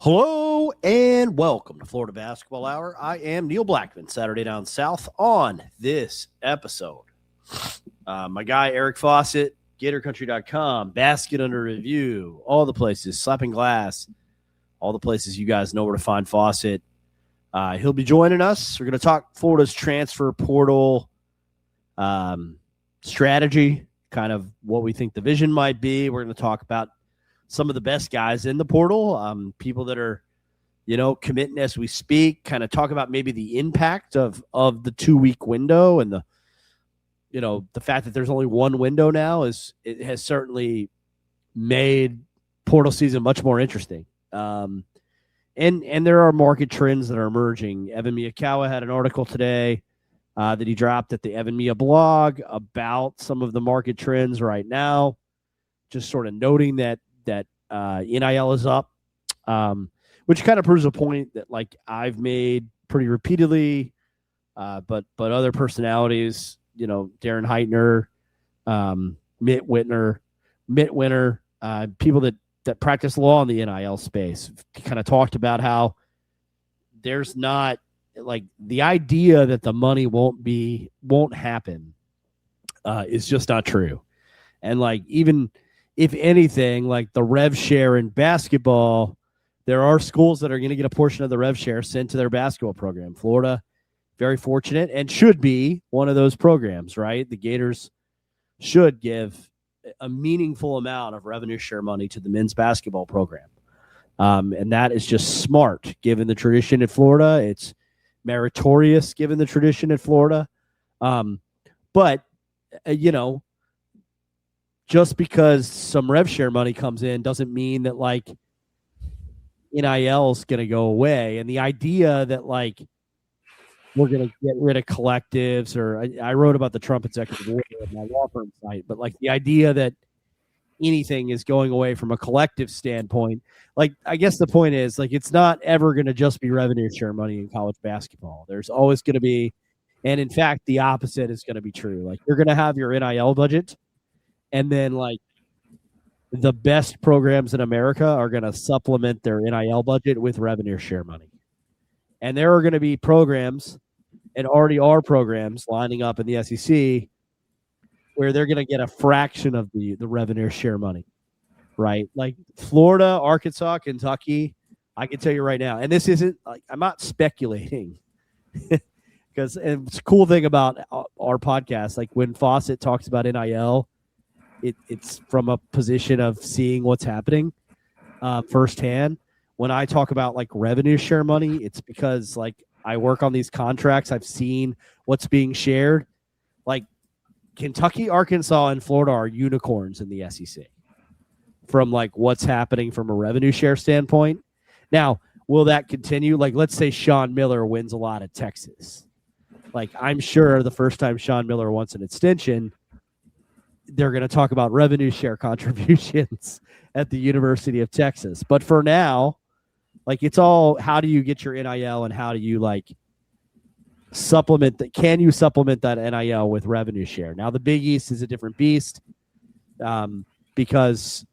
Hello and welcome to Florida Basketball Hour. I am Neil Blackman, Saturday Down South. On this episode, my guy Eric Fawcett, GatorCountry.com, Basket Under Review, all the places, Slapping Glass, all the places you guys know where to find Fawcett. He'll be joining us. We're going to talk Florida's transfer portal strategy, kind of what we think the vision might be. We're going to talk about some of the best guys in the portal, people that are, committing as we speak, kind of talk about maybe the impact of the 2-week window and the fact that there's only one window now it has certainly made portal season much more interesting. And there are market trends that are emerging. Evan Miyakawa had an article today that he dropped at the Evan Mia blog about some of the market trends right now, just sort of noting that NIL is up, which kind of proves a point that I've made pretty repeatedly, but other personalities, Darren Heitner, Mitt Winter, people that practice law in the NIL space kind of talked about how there's not the idea that the money won't happen is just not true. And even if anything, the rev share in basketball, there are schools that are going to get a portion of the rev share sent to their basketball program. Florida, very fortunate, and should be one of those programs, right? The Gators should give a meaningful amount of revenue share money to the men's basketball program. And that is just smart, given the tradition in Florida. It's meritorious, given the tradition in Florida. But just because some rev share money comes in doesn't mean that NIL is going to go away. And the idea that we're going to get rid of collectives, or I wrote about the Trump executive order at my law firm site, but the idea that anything is going away from a collective standpoint, I guess the point is it's not ever going to just be revenue share money in college basketball. There's always going to be, and in fact, the opposite is going to be true. You're going to have your NIL budget, and then the best programs in America are going to supplement their NIL budget with revenue share money. And there are going to be programs, and already are programs lining up in the SEC where they're going to get a fraction of the revenue share money, right? Florida, Arkansas, Kentucky, I can tell you right now, and this isn't I'm not speculating because it's a cool thing about our podcast. When Fawcett talks about NIL, it's from a position of seeing what's happening firsthand. When I talk about revenue share money, it's because I work on these contracts. I've seen what's being shared. Kentucky, Arkansas, and Florida are unicorns in the SEC from what's happening from a revenue share standpoint. Now, will that continue? Let's say Sean Miller wins a lot at Texas. I'm sure the first time Sean Miller wants an extension, they're going to talk about revenue share contributions at the University of Texas. But for now, it's all, how do you get your NIL and how do you supplement that? Can you supplement that NIL with revenue share? Now the Big East is a different beast because,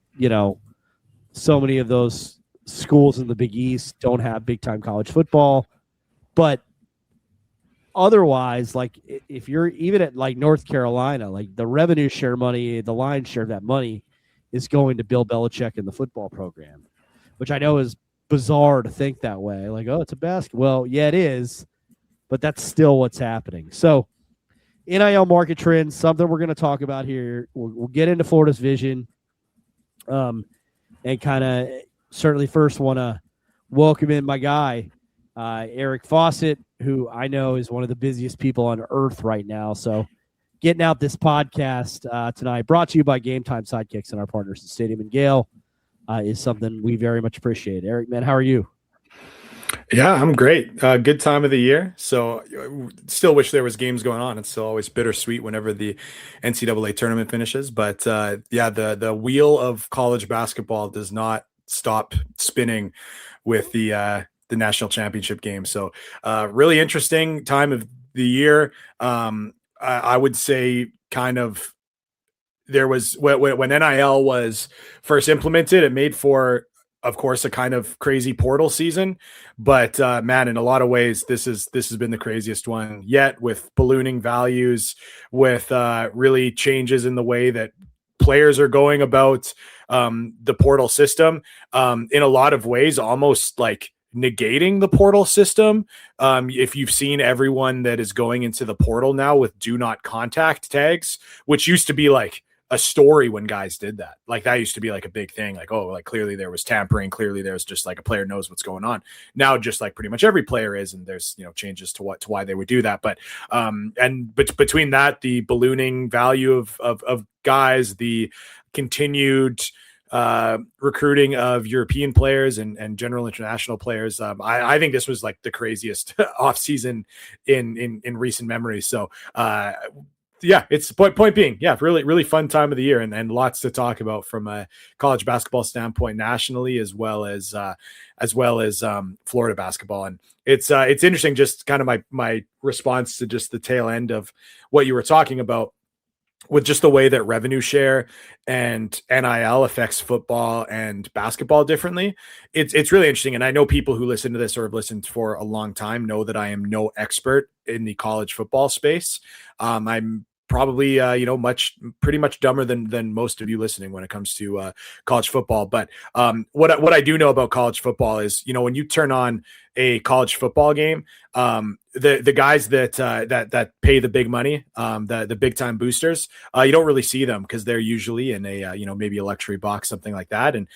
so many of those schools in the Big East don't have big time college football, but otherwise, if you're even at North Carolina, the revenue share money, the lion's share of that money is going to Bill Belichick and the football program, which I know is bizarre to think that way. Oh, it's a basketball. Well, yeah, it is, but that's still what's happening. So NIL market trends, something we're going to talk about here. We'll get into Florida's vision, and kind of certainly first want to welcome in my guy, Eric Fawcett, who I know is one of the busiest people on earth right now. So getting out this podcast tonight, brought to you by Game Time Sidekicks and our partners at Stadium and Gale, is something we very much appreciate. Eric, man, how are you? Yeah, I'm great. Good time of the year. So still wish there was games going on. It's still always bittersweet whenever the NCAA tournament finishes. But the wheel of college basketball does not stop spinning with the national championship game. So really interesting time of the year. I would say kind of there was when NIL was first implemented, it made for of course, a kind of crazy portal season, but man, in a lot of ways, this has been the craziest one yet, with ballooning values, with really changes in the way that players are going about the portal system. In a lot of ways, almost like negating the portal system. If you've seen everyone that is going into the portal now with do not contact tags, which used to be like a story when guys did that. Like that used to be like a big thing. Like, oh, like clearly there was tampering. Clearly there's just like a player knows what's going on. Now, just like pretty much every player is, and there's, changes to why they would do that. But between that, the ballooning value of guys, the continued recruiting of European players and general international players. I think this was like the craziest off season in recent memory. So, yeah, it's point being, yeah, really, really fun time of the year, and lots to talk about from a college basketball standpoint nationally, as well as Florida basketball. And it's interesting, just kind of my response to just the tail end of what you were talking about, with just the way that revenue share and NIL affects football and basketball differently. It's really interesting. And I know people who listen to this or have listened for a long time know that I am no expert in the college football space. I'm probably, pretty much dumber than most of you listening when it comes to college football. But what I do know about college football is, when you turn on a college football game, the guys that pay the big money, the big time boosters, you don't really see them because they're usually in a maybe a luxury box, something like that. And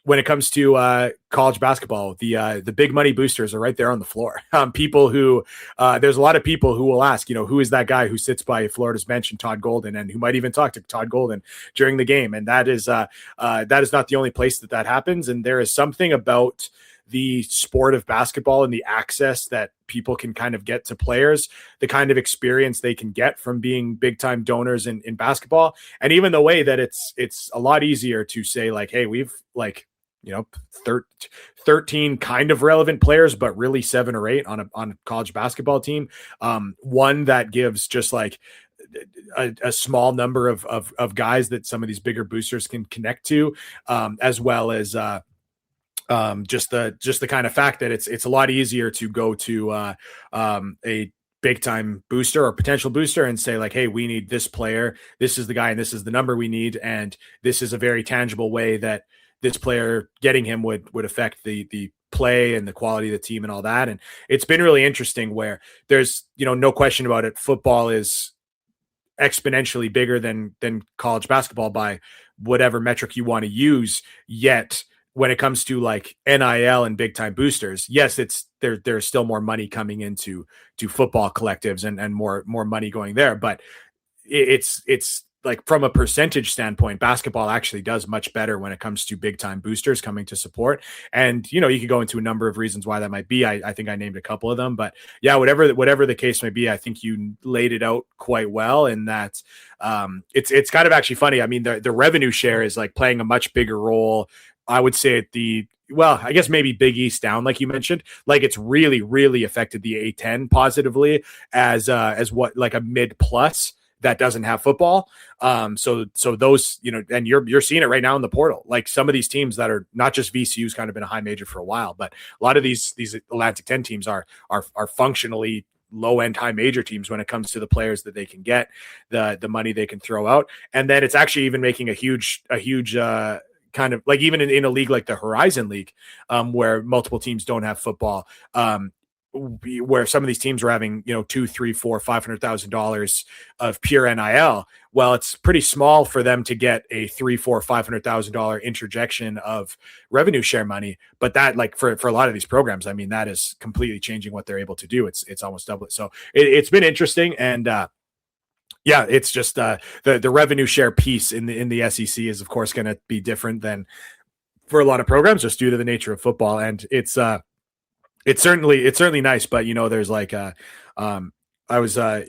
when it comes to college basketball, the big money boosters are right there on the floor. People who there's a lot of people who will ask, who is that guy who sits by Florida's bench and Todd Golden, and who might even talk to Todd Golden during the game. And that is not the only place that happens. And there is something about the sport of basketball and the access that people can kind of get to players, the kind of experience they can get from being big time donors in basketball. And even the way that it's a lot easier to say like, hey, we've like, 13 kind of relevant players, but really 7 or 8 on a college basketball team. One that gives just like a small number of guys that some of these bigger boosters can connect to, as well as just the kind of fact that it's a lot easier to go to a big time booster or potential booster and say like, hey, we need this player. This is the guy and this is the number we need. And this is a very tangible way that this player, getting him would affect the play and the quality of the team and all that. And it's been really interesting where there's, no question about it. Football is exponentially bigger than college basketball by whatever metric you want to use. Yet when it comes to like NIL and big time boosters, yes, there's still more money coming into football collectives and more money going there. But it's like from a percentage standpoint, basketball actually does much better when it comes to big time boosters coming to support. And, you could go into a number of reasons why that might be. I think I named a couple of them, but yeah, whatever the case may be, I think you laid it out quite well. And that it's kind of actually funny. I mean, the revenue share is like playing a much bigger role, I would say, at I guess maybe Big East down, like you mentioned, like it's really, really affected the A10 positively as what, like a mid plus that doesn't have football. So those, and you're seeing it right now in the portal. Like some of these teams that are not just VCU's kind of been a high major for a while, but a lot of these Atlantic 10 teams are functionally low end high major teams when it comes to the players that they can get, the money they can throw out. And then it's actually even making a huge kind of like even in a league like the Horizon League, where multiple teams don't have football, where some of these teams are having, $200,000, $300,000, $500,000 of pure NIL. Well, it's pretty small for them to get a $300,000, $500,000 interjection of revenue share money. But that, like for a lot of these programs, I mean, that is completely changing what they're able to do. It's almost double it. So it's been interesting. And yeah, it's just the revenue share piece in the SEC is of course going to be different than for a lot of programs just due to the nature of football. And it's certainly nice, but there's like saw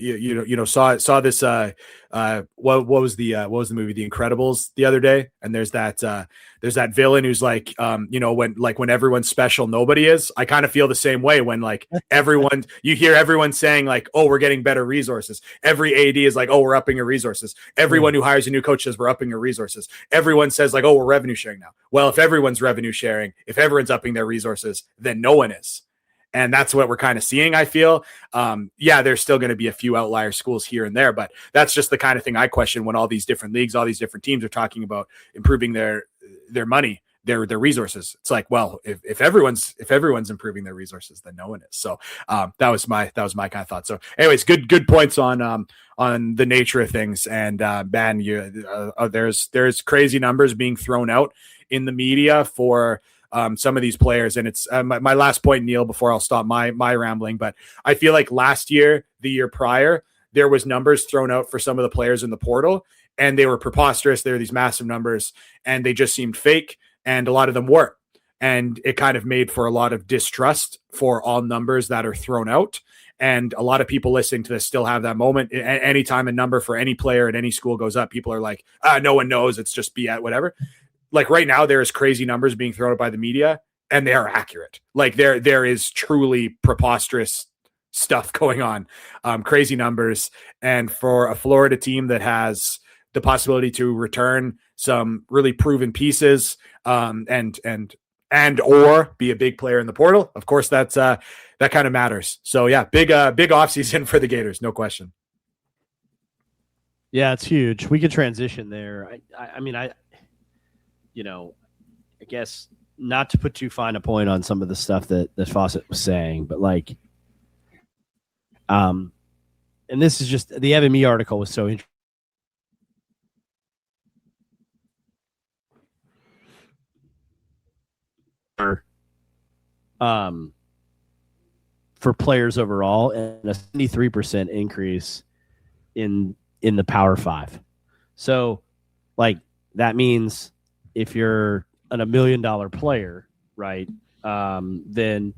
this what was the movie The Incredibles the other day, and there's that villain who's like when everyone's special nobody is. I kind of feel the same way when like everyone you hear everyone saying like, oh, we're getting better resources. Every AD is like, oh, we're upping your resources. Everyone who hires a new coach says we're upping your resources. Everyone says like, oh, we're revenue sharing now. Well, if everyone's revenue sharing, if everyone's upping their resources, then no one is. And that's what we're kind of seeing, I feel. There's still going to be a few outlier schools here and there, but that's just the kind of thing I question when all these different leagues, all these different teams are talking about improving their money, their resources. It's like, well, if everyone's improving their resources, then no one is. So that was my kind of thought. So anyways, good points on the nature of things. And man, there's crazy numbers being thrown out in the media for some of these players. And it's my last point, Neil, before I'll stop my rambling. But I feel like last year, the year prior, there was numbers thrown out for some of the players in the portal, and they were preposterous. They were these massive numbers, and they just seemed fake. And a lot of them were. And it kind of made for a lot of distrust for all numbers that are thrown out. And a lot of people listening to this still have that moment. Anytime a number for any player at any school goes up, people are like, no one knows. It's just BS, whatever. Like right now, there is crazy numbers being thrown out by the media, and they are accurate. Like there is truly preposterous stuff going on, crazy numbers. And for a Florida team that has the possibility to return some really proven pieces, and or be a big player in the portal, of course, that kind of matters. So yeah, big offseason for the Gators, no question. Yeah, it's huge. We could transition there. I guess not to put too fine a point on some of the stuff that Fawcett was saying, but like, and this is just the FME article was so interesting. For players overall, and a 73% increase in the Power 5. So, like, that means if you're a $1 million player, right, then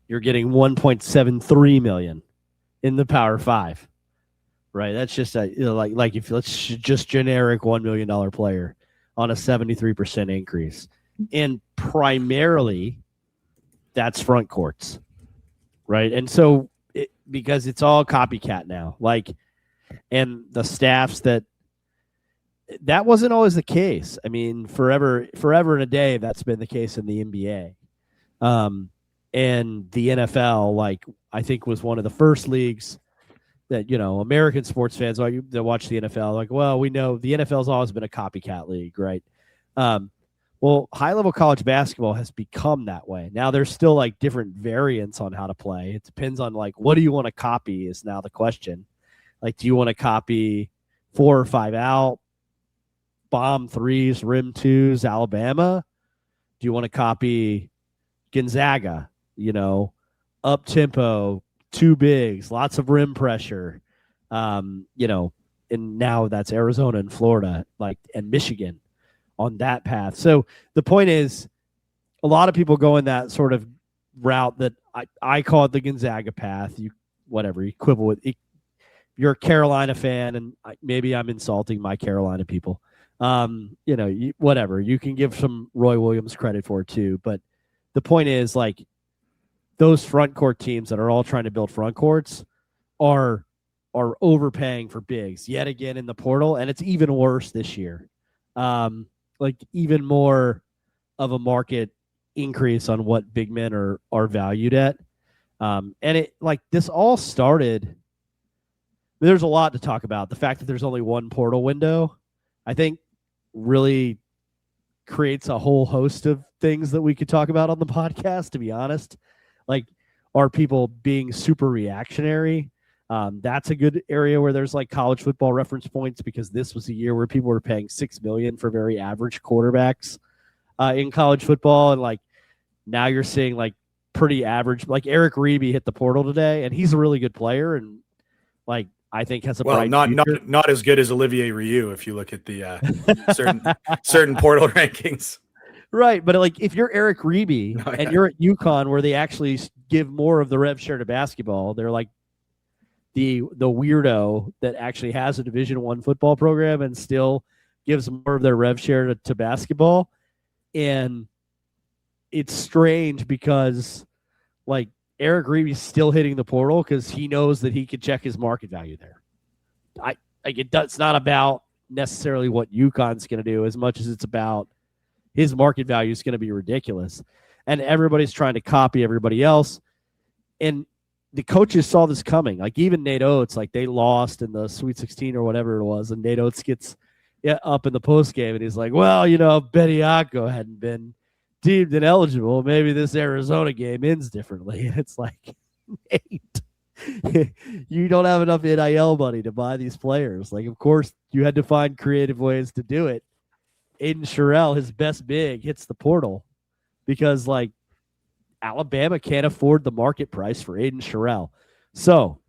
you're getting $1.73 million in the Power 5, right? That's just like if let's just generic $1 million player on a 73% increase, and primarily that's front courts, right? And so because it's all copycat now, like, and the staffs that wasn't always the case. I mean, forever and a day, that's been the case in the NBA. And the NFL, like, I think was one of the first leagues that, American sports fans that watch the NFL, like, well, we know the NFL's always been a copycat league, right? Well, high-level college basketball has become that way. Now there's still like different variants on how to play. It depends on like, what do you want to copy is now the question. Like, do you want to copy 4 or 5 out, bomb threes, rim twos, Alabama? Do you want to copy Gonzaga, up tempo, 2 bigs, lots of rim pressure, and now that's Arizona and Florida, like, and Michigan on that path. So the point is, a lot of people go in that sort of route that I call it the Gonzaga path. You quibble with it. You're a Carolina fan, and maybe I'm insulting my Carolina people. Whatever. You can give some Roy Williams credit for it too. But the point is, like, those front court teams that are all trying to build front courts are overpaying for bigs yet again in the portal, and it's even worse this year. Like, even more of a market increase on what big men are valued at. And it, like, this all started. There's a lot to talk about. The fact that there's only one portal window, I think, really creates a whole host of things that we could talk about on the podcast, to be honest. Like, are people being super reactionary? That's a good area where there's like college football reference points, because this was a year where people were paying $6 million for very average quarterbacks in college football. And like, now you're seeing like pretty average, like Eric Reeby hit the portal today, and he's a really good player. And like, I think has a not as good as Olivier Rioux if you look at the certain portal rankings. Right, but like, if you're Eric Reeby and you're at UConn, where they actually give more of the rev share to basketball, they're like, the weirdo that actually has a Division I football program and still gives more of their rev share to basketball. And it's strange because like Eric Reeve's still hitting the portal because he knows that he could check his market value there. It's not about necessarily what UConn's going to do as much as it's about his market value is going to be ridiculous. And everybody's trying to copy everybody else. And the coaches saw this coming. Like even Nate Oates, like they lost in the Sweet 16 or whatever it was. And Nate Oates gets up in the post game and he's like, well, Betty Akko hadn't been deemed ineligible. Maybe this Arizona game ends differently. And it's like, Nate, you don't have enough NIL money to buy these players. Like, of course, you had to find creative ways to do it. Aiden Sherrill, his best big, hits the portal because, like, Alabama can't afford the market price for Aiden Sherrill. So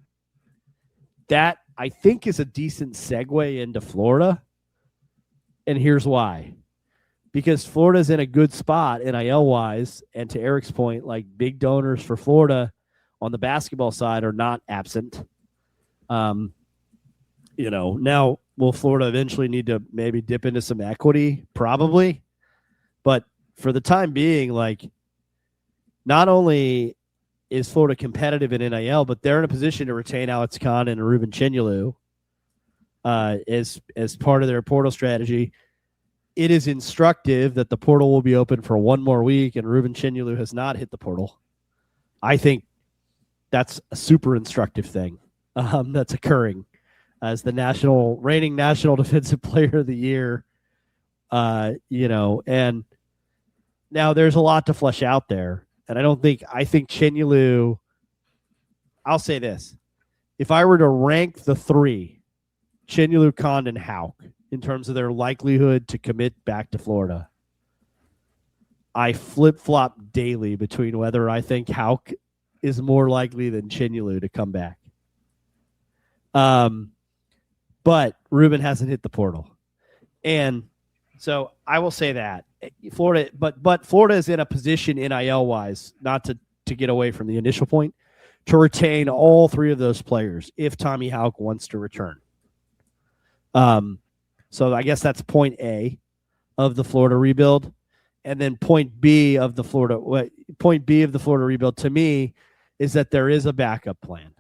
that, I think, is a decent segue into Florida. And here's why. Because Florida's in a good spot NIL-wise, and to Eric's point, like, big donors for Florida on the basketball side are not absent. Now will Florida eventually need to maybe dip into some equity? Probably. But for the time being, like, not only is Florida competitive in NIL, but they're in a position to retain Alex Condon and Ruben Chinyelu as part of their portal strategy. It is instructive that the portal will be open for one more week and Ruben Chinyelu has not hit the portal. I think that's a super instructive thing that's occurring as the reigning national defensive player of the year. And now there's a lot to flesh out there. And I think Chinyelu, I'll say this. If I were to rank the three, Chinyelu, Condon, Haugh, in terms of their likelihood to commit back to Florida, I flip-flop daily between whether I think Haugh is more likely than Chinyelu to come back. But Ruben hasn't hit the portal. And so I will say that Florida, but Florida is in a position NIL-wise, not to get away from the initial point, to retain all three of those players if Tommy Haugh wants to return. So I guess that's point A of the Florida rebuild. And then point B of the Florida rebuild to me is that there is a backup plan.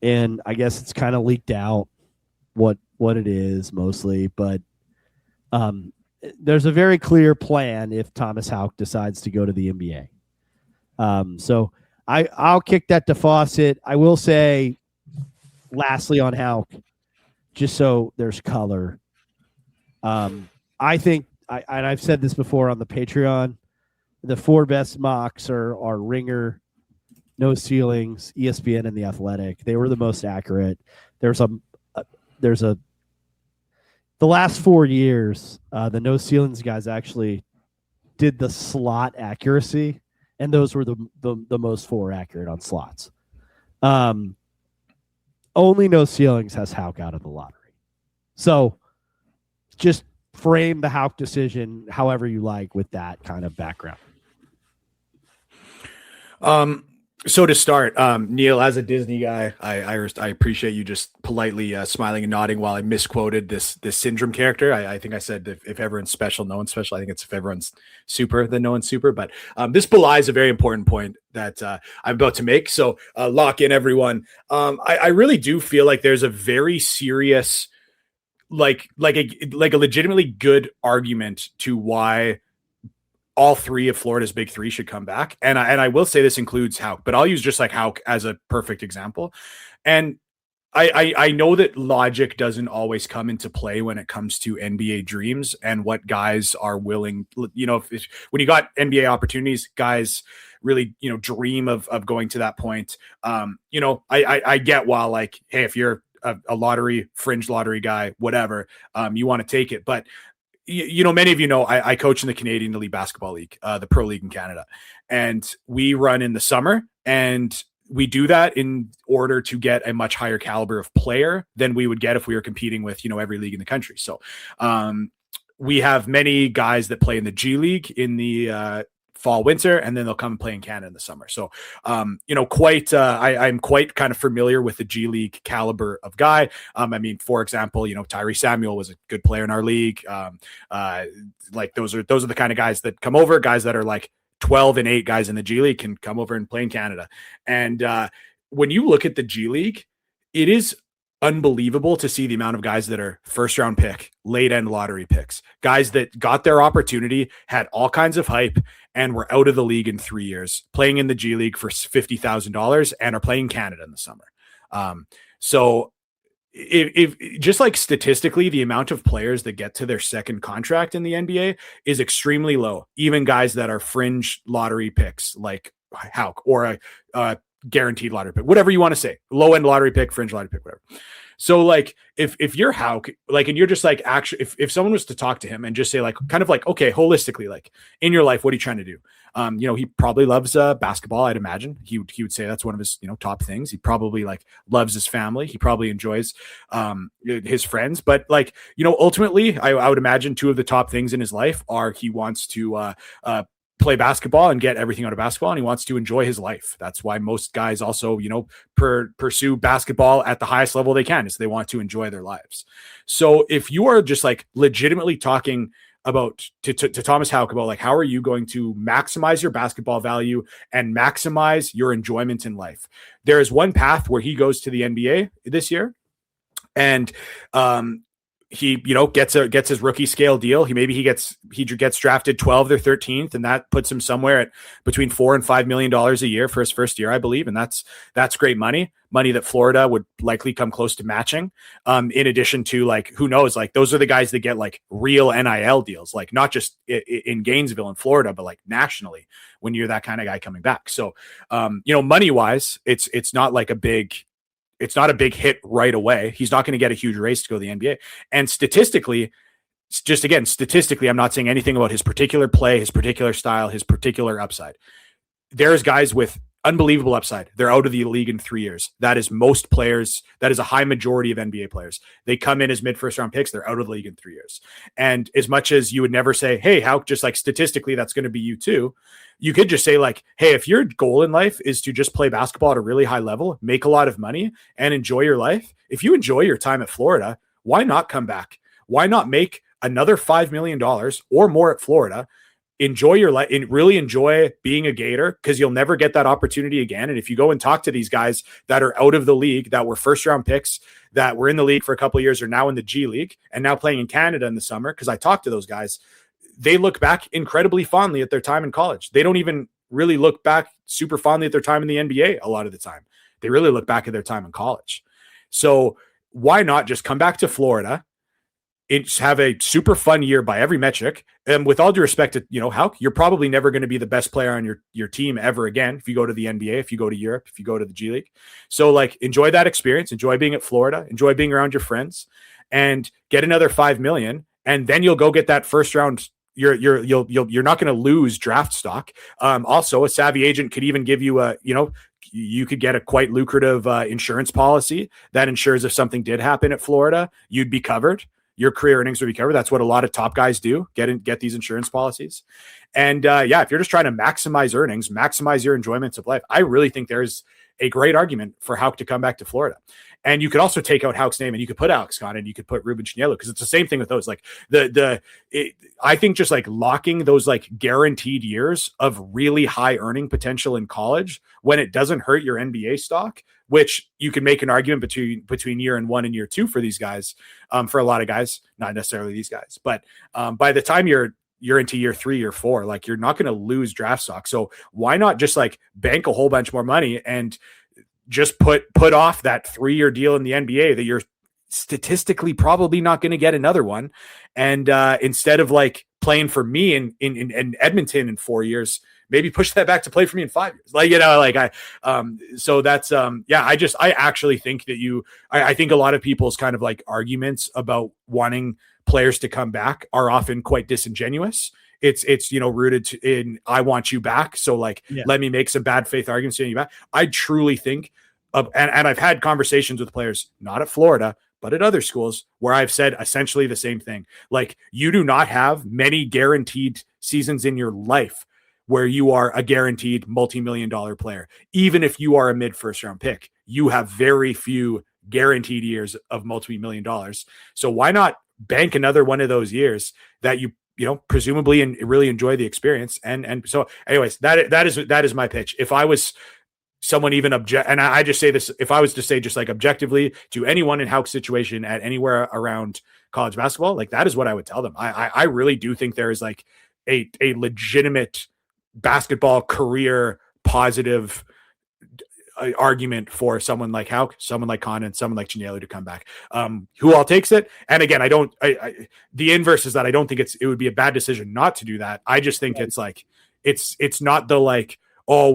And I guess it's kind of leaked out what it is mostly, but there's a very clear plan if Thomas Haugh decides to go to the NBA. So I'll kick that to Fawcett. I will say, lastly on Haugh, just so there's color, I think, and I've said this before on the Patreon, the four best mocks are Ringer, No Ceilings, ESPN, and The Athletic. They were the most accurate. The last 4 years, the No Ceilings guys actually did the slot accuracy, and those were the most four accurate on slots. Only No Ceilings has Haugh out of the lottery. So just frame the Haugh decision however you like with that kind of background. So to start, Neil, as a Disney guy, I appreciate you just politely smiling and nodding while I misquoted this syndrome character. I think I said if everyone's special, no one's special. I think it's if everyone's super, then no one's super. But this belies a very important point that I'm about to make. So lock in, everyone. I really do feel like there's a very serious, like a legitimately good argument to why all three of Florida's big three should come back. And I will say this includes Haugh, but I'll use just like Haugh as a perfect example. And I know that logic doesn't always come into play when it comes to NBA dreams and what guys are willing, when you got NBA opportunities, guys really, dream of going to that point. I get while like, hey, if you're a fringe lottery guy, whatever, you want to take it. But many of I coach in the Canadian Elite Basketball League, the pro league in Canada, and we run in the summer, and we do that in order to get a much higher caliber of player than we would get if we were competing with, every league in the country. So we have many guys that play in the G League in the fall, winter, and then they'll come and play in Canada in the summer. So, I'm quite kind of familiar with the G League caliber of guy. I mean, for example, Tyree Samuel was a good player in our league. Like those are the kind of guys that come over, guys that are like 12-8 guys in the G League can come over and play in Canada. And when you look at the G League, it is unbelievable to see the amount of guys that are first round pick, late end lottery picks, guys that got their opportunity, had all kinds of hype, and were out of the league in 3 years, playing in the G League for $50,000 and are playing Canada in the summer. So if just like statistically, the amount of players that get to their second contract in the NBA is extremely low. Even guys that are fringe lottery picks like Haugh or a guaranteed lottery pick, whatever you want to say, low end lottery pick, fringe lottery pick, whatever. So like if you're Haugh, like, and you're just like, actually, if someone was to talk to him and just say like, kind of like, okay, holistically, like in your life, what are you trying to do? He probably loves basketball. I'd imagine he would say that's one of his, top things. He probably like loves his family. He probably enjoys his friends, but like, ultimately I would imagine two of the top things in his life are he wants to play basketball and get everything out of basketball, and he wants to enjoy his life. That's why most guys also, pursue basketball at the highest level they can, is they want to enjoy their lives. So if you are just like legitimately talking about to Thomas Haugh about like, how are you going to maximize your basketball value and maximize your enjoyment in life? There is one path where he goes to the NBA this year, and he gets his rookie scale deal. He gets drafted 12th or 13th, and that puts him somewhere at between $4 and $5 million a year for his first year, I believe. And that's great money that Florida would likely come close to matching. In addition to, like, who knows, like those are the guys that get like real NIL deals, like not just in Gainesville in Florida, but like nationally when you're that kind of guy coming back. So, money wise, it's not like it's not a big hit right away. He's not going to get a huge raise to go to the NBA. And statistically, I'm not saying anything about his particular play, his particular style, his particular upside. There's guys with unbelievable upside. They're out of the league in 3 years. That is most players. That is a high majority of NBA players. They come in as mid-first round picks. They're out of the league in 3 years. And as much as you would never say, hey, how just like statistically, that's going to be you too. You could just say like, hey, if your goal in life is to just play basketball at a really high level, make a lot of money and enjoy your life. If you enjoy your time at Florida, why not come back? Why not make another $5 million or more at Florida? Enjoy your life and really enjoy being a Gator, because you'll never get that opportunity again. And if you go and talk to these guys that are out of the league, that were first round picks, that were in the league for a couple of years, are now in the G League and now playing in Canada in the summer, because I talked to those guys, they look back incredibly fondly at their time in college. They don't even really look back super fondly at their time in the NBA a lot of the time. They really look back at their time in college. So why not just come back to Florida, have a super fun year by every metric? And with all due respect to, Haugh, you're probably never going to be the best player on your team ever again if you go to the NBA, if you go to Europe, if you go to the G League. So like, enjoy that experience, enjoy being at Florida, enjoy being around your friends, and get another $5 million. And then you'll go get that first round. You're not going to lose draft stock. Also, a savvy agent could even give you you could get a quite lucrative insurance policy that ensures if something did happen at Florida, you'd be covered. Your career earnings would be covered. That's what a lot of top guys do, get these insurance policies. And if you're just trying to maximize earnings, maximize your enjoyments of life, I really think there's a great argument for Haugh to come back to Florida. And you could also take out Haugh's name and you could put Alex Condon and you could put Ruben Chinyelu, because it's the same thing with those. Like I think just like locking those like guaranteed years of really high earning potential in college when it doesn't hurt your NBA stock, which you can make an argument between year and 1 and year 2 for these guys, for a lot of guys, not necessarily these guys, but by the time you're into year 3 or 4, like you're not going to lose draft stock. So why not just like bank a whole bunch more money and just put off that 3-year deal in the NBA that you're statistically probably not going to get another one. And instead of like playing for me in Edmonton in 4 years, maybe push that back to play for me in 5 years. So that's, I actually think that I think a lot of people's kind of like arguments about wanting players to come back are often quite disingenuous. It's rooted in, I want you back. So like, Let me make some bad faith arguments to you back. I truly think and I've had conversations with players, not at Florida, but at other schools, where I've said essentially the same thing. Like, you do not have many guaranteed seasons in your life where you are a guaranteed multi-million-dollar player. Even if you are a mid-first round pick, you have very few guaranteed years of multi-million dollars. So why not bank another one of those years that you presumably and really enjoy the experience. And so anyways, that is my pitch. If I was someone even and I just say this, if I was to say just like objectively to anyone in Haugh's situation at anywhere around college basketball, like that is what I would tell them. I really do think there is like a legitimate basketball career positive argument for someone like Haugh, someone like Condon, someone like Chinyelu to come back. Who all takes it? And again, the inverse is that I don't think it would be a bad decision not to do that. I just think it's like, it's not the like, oh,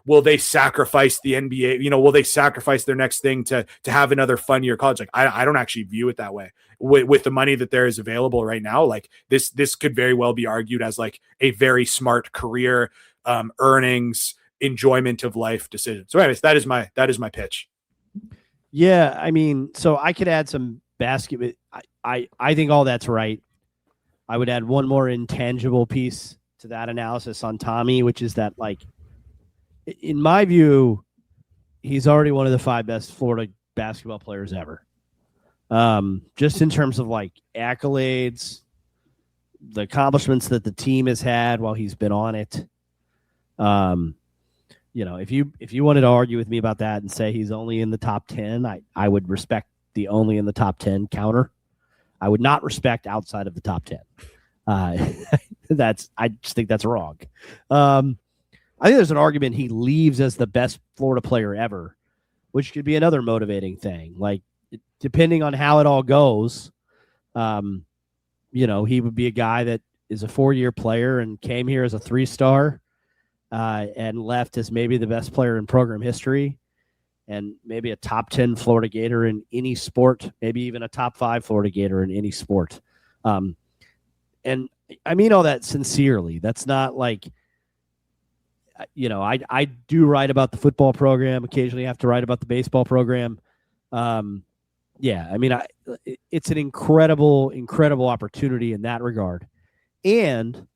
will they sacrifice the NBA? Will they sacrifice their next thing to have another fun year of college? Like, I don't actually view it that way. With the money that there is available right now, like this could very well be argued as like a very smart career, earnings, enjoyment of life decision. So anyways, that is my pitch. Yeah, I mean, so I could add some basketball. I think all that's right. I would add one more intangible piece to that analysis on Tommy, which is that, like, in my view, he's already one of the 5 best Florida basketball players ever. Just in terms of like accolades, the accomplishments that the team has had while he's been on it. If you wanted to argue with me about that and say he's only in the top 10, I would respect the only in the top 10 counter. I would not respect outside of the top 10. I just think that's wrong. I think there's an argument he leaves as the best Florida player ever, which could be another motivating thing. Like, depending on how it all goes, he would be a guy that is a 4-year player and came here as a 3-star. And left as maybe the best player in program history and maybe a top 10 Florida Gator in any sport, maybe even a top 5 Florida Gator in any sport. And I mean all that sincerely. That's not like, I do write about the football program, occasionally have to write about the baseball program. It's an incredible opportunity in that regard. And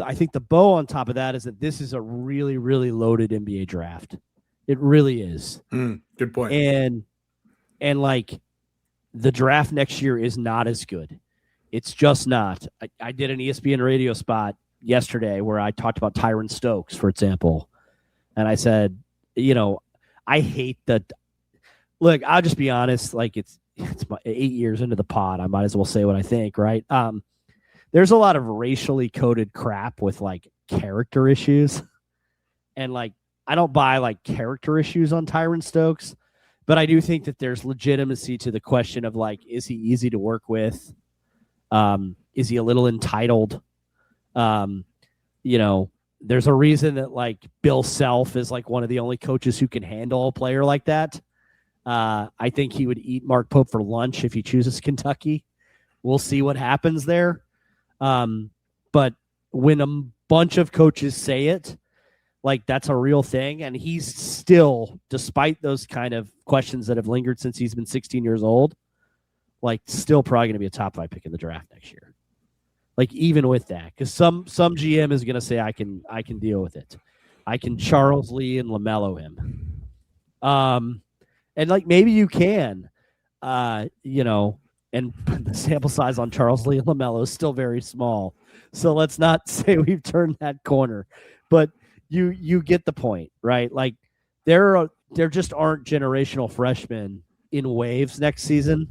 I think the bow on top of that is that this is a really, really loaded NBA draft. It really is. Good point. And like the draft next year is not as good. It's just not. I did an ESPN radio spot yesterday where I talked about Tyron Stokes, for example. And I said, I hate that. Look, I'll just be honest. Like it's 8 years into the pod. I might as well say what I think, right? There's a lot of racially coded crap with like character issues. And like, I don't buy like character issues on Tyron Stokes, but I do think that there's legitimacy to the question of like, is he easy to work with? Is he a little entitled? There's a reason that like Bill Self is like one of the only coaches who can handle a player like that. I think he would eat Mark Pope for lunch if he chooses Kentucky. We'll see what happens there. But when a bunch of coaches say it, like that's a real thing. And he's still, despite those kind of questions that have lingered since he's been 16 years old, like still probably going to be a top 5 pick in the draft next year. Like even with that, because some GM is going to say, I can deal with it. I can Charles Lee and LaMelo him. And like, maybe you can, and the sample size on Charles Lee and LaMelo is still very small. So let's not say we've turned that corner. But you get the point, right? Like there just aren't generational freshmen in waves next season.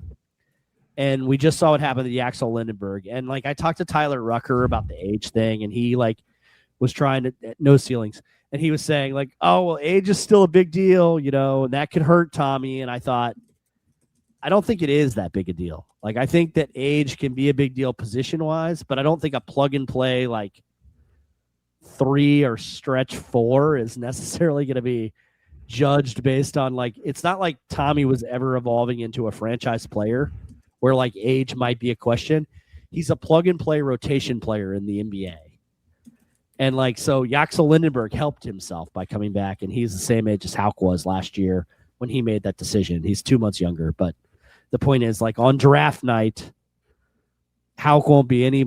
And we just saw what happened to Axel Lindenberg. And like I talked to Tyler Rucker about the age thing, and he like was trying to no ceilings. And he was saying like, oh, well, age is still a big deal, and that could hurt Tommy. And I thought, I don't think it is that big a deal. Like, I think that age can be a big deal position-wise, but I don't think a plug-and-play, like, 3 or stretch 4 is necessarily going to be judged based on, like, it's not like Tommy was ever evolving into a franchise player where, like, age might be a question. He's a plug-and-play rotation player in the NBA. And, like, so Axel Lindenberg helped himself by coming back, and he's the same age as Haugh was last year when he made that decision. He's 2 months younger, but the point is, like, on draft night, Haugh won't be any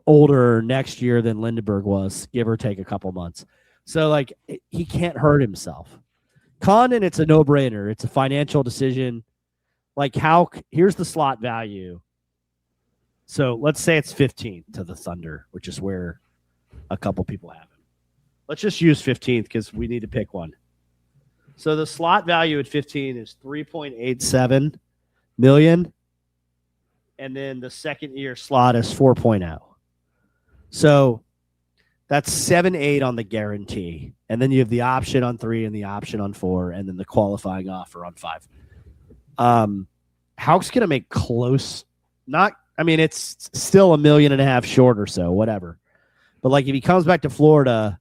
older next year than Lindenberg was, give or take a couple months. So like he can't hurt himself. Condon, it's a no-brainer. It's a financial decision. Like here's the slot value. So let's say it's 15 to the Thunder, which is where a couple people have him. Let's just use 15th because we need to pick one. So the slot value at 15 is 3.87 million. And then the second year slot is 4.0. So that's 7-8 on the guarantee. And then you have the option on 3 and the option on 4, and then the qualifying offer on 5. Haugh's going to make close. It's still $1.5 million short or so, whatever. But like if he comes back to Florida,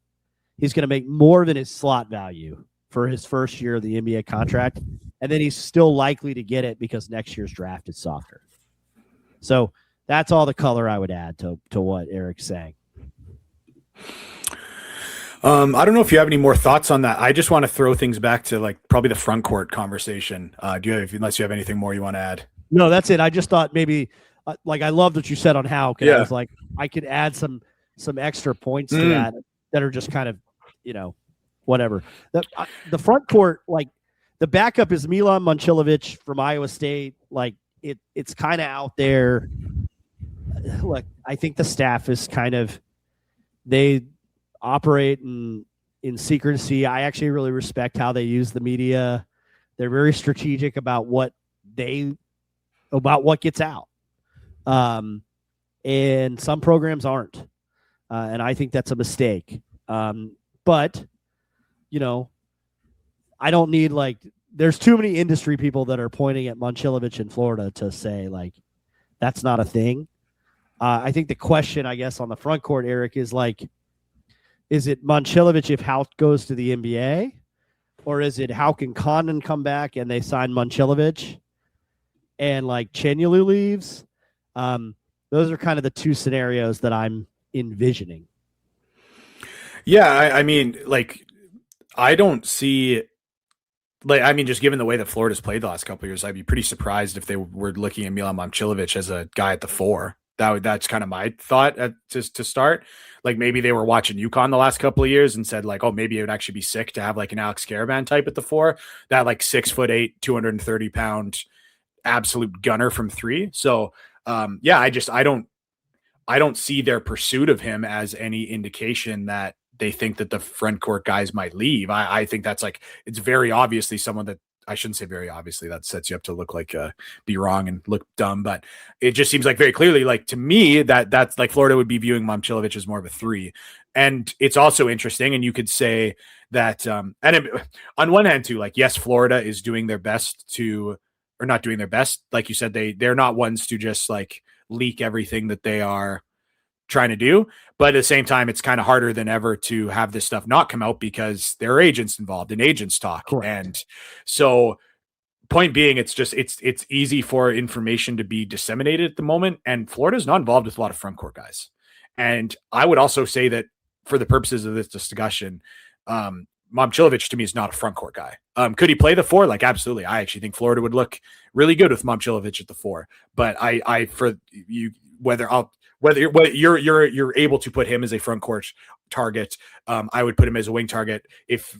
he's going to make more than his slot value for his first year of the NBA contract. And then he's still likely to get it because next year's draft is softer. So that's all the color I would add to what Eric's saying. I don't know if you have any more thoughts on that. I just want to throw things back to like probably the front court conversation. Unless you have anything more you want to add? No, that's it. I just thought maybe I loved what you said on Haugh. Yeah. I was like, I could add some extra points to that are just kind of, whatever. The front court, like the backup is Milan Momcilovic from Iowa State. Like it's kind of out there. Look, I think the staff is they operate in secrecy. I actually really respect how they use the media. They're very strategic about what gets out. And some programs aren't. And I think that's a mistake. But, I don't need there's too many industry people that are pointing at Momcilovic in Florida to say that's not a thing. I think the question, I guess, on the front court, Eric, is is it Momcilovic if Haugh goes to the NBA? Or is it how can Condon come back and they sign Momcilovic and Chinyelu leaves? Those are kind of the two scenarios that I'm envisioning. Yeah, I don't see just given the way that Florida's played the last couple of years, I'd be pretty surprised if they were looking at Milan Momcilovic as a guy at the 4. That's kind of my thought to start. Maybe they were watching UConn the last couple of years and said oh, maybe it would actually be sick to have an Alex Caravan type at the 4, that 6'8", 230-pound absolute gunner from 3. So I don't see their pursuit of him as any indication that they think that the front court guys might leave. I think that's it's very obviously someone that I shouldn't say very obviously, that sets you up to look be wrong and look dumb, but it just seems very clearly to me that's Florida would be viewing Momcilovic as more of a 3. And it's also interesting. And you could say that, on one hand too, yes, Florida is doing their best or not doing their best. Like you said, they're not ones to just leak everything that they are trying to do. But at the same time, it's kind of harder than ever to have this stuff not come out because there are agents involved and agents talk. Correct. And so point being, it's easy for information to be disseminated at the moment. And Florida's not involved with a lot of front court guys. And I would also say that for the purposes of this discussion, Momcilovic to me is not a front court guy. Could he play the 4? Absolutely. I actually think Florida would look really good with Momcilovic at the 4. But whether you're able to put him as a front court target, I would put him as a wing target. If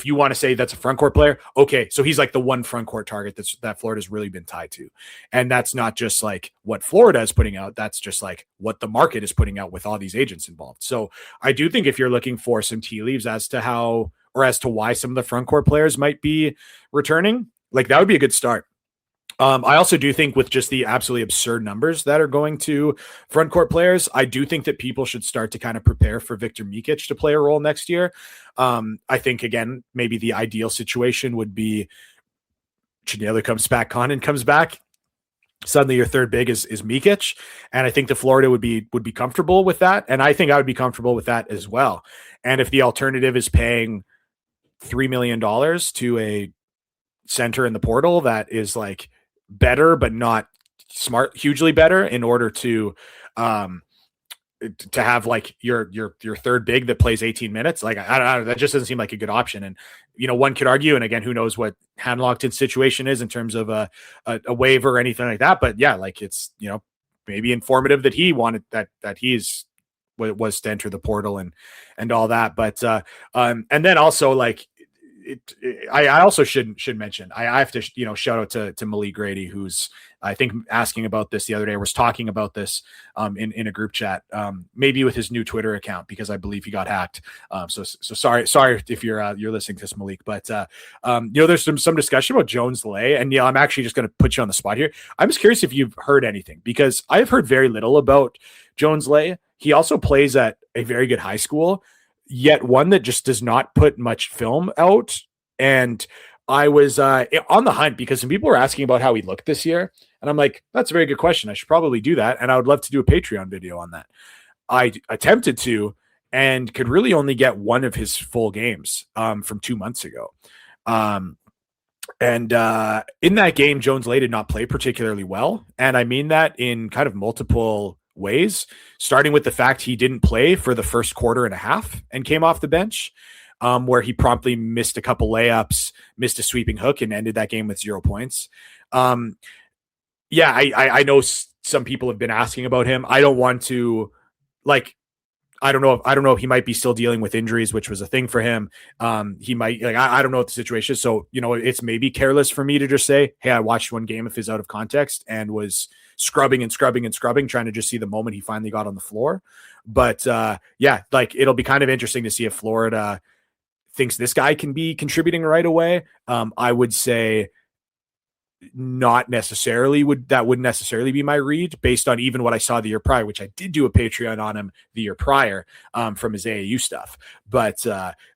you want to say that's a front court player, okay, so he's the one front court target that Florida's really been tied to, and that's not just what Florida is putting out. That's just what the market is putting out with all these agents involved. So I do think if you're looking for some tea leaves as to how or as to why some of the front court players might be returning, that would be a good start. I also do think with just the absolutely absurd numbers that are going to front court players, I do think that people should start to kind of prepare for Victor Mikic to play a role next year. I think, again, maybe the ideal situation would be Chinyelu comes back, Condon comes back. Suddenly your third big is Mikic. And I think the Florida would be comfortable with that. And I think I would be comfortable with that as well. And if the alternative is paying $3 million to a center in the portal that is better, but not hugely better in order to have your third big that plays 18 minutes. I don't know. That just doesn't seem like a good option. And, one could argue, and again, who knows what Hanlockton's situation is in terms of a waiver or anything like that. But yeah, it's, maybe informative that he wanted that he's was to enter the portal and all that. But and then also like I also should mention I have to shout out to Malik Grady, who's I think asking about this the other day, was talking about this in a group chat, maybe with his new Twitter account, because I believe he got hacked. So sorry if you're listening to this, Malik, but there's some discussion about Jones Lay, and I'm actually just going to put you on the spot here. I'm just curious if you've heard anything, because I've heard very little about Jones Lay. He also plays at a very good high school, yet one that just does not put much film out. And I was on the hunt because some people were asking about how he looked this year. And I'm like, that's a very good question. I should probably do that. And I would love to do a Patreon video on that. I attempted to, and could really only get one of his full games from 2 months ago. And in that game, Jones Lay did not play particularly well. And I mean that in kind of multiple ways, starting with the fact he didn't play for the first quarter and a half and came off the bench, where he promptly missed a couple layups, missed a sweeping hook, and ended that game with 0 points. I know some people have been asking about him. I don't want to, like, I don't know if he might be still dealing with injuries, which was a thing for him. He might, like, I don't know what the situation is. So, it's maybe careless for me to just say, hey, I watched one game of his out of context and was scrubbing, trying to just see the moment he finally got on the floor. But it'll be kind of interesting to see if Florida thinks this guy can be contributing right away. I would say not necessarily wouldn't necessarily be my read, based on even what I saw the year prior, which I did do a Patreon on him the year prior from his AAU stuff. But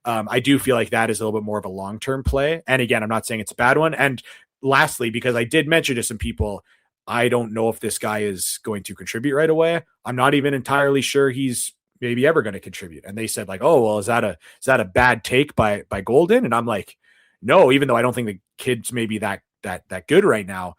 I do feel like that is a little bit more of a long-term play. And again, I'm not saying it's a bad one. And lastly, because I did mention to some people, I don't know if this guy is going to contribute right away. I'm not even entirely sure he's maybe ever going to contribute. And they said like, oh, well, is that a bad take by Golden? And I'm like, no, even though I don't think the kid's maybe that good right now,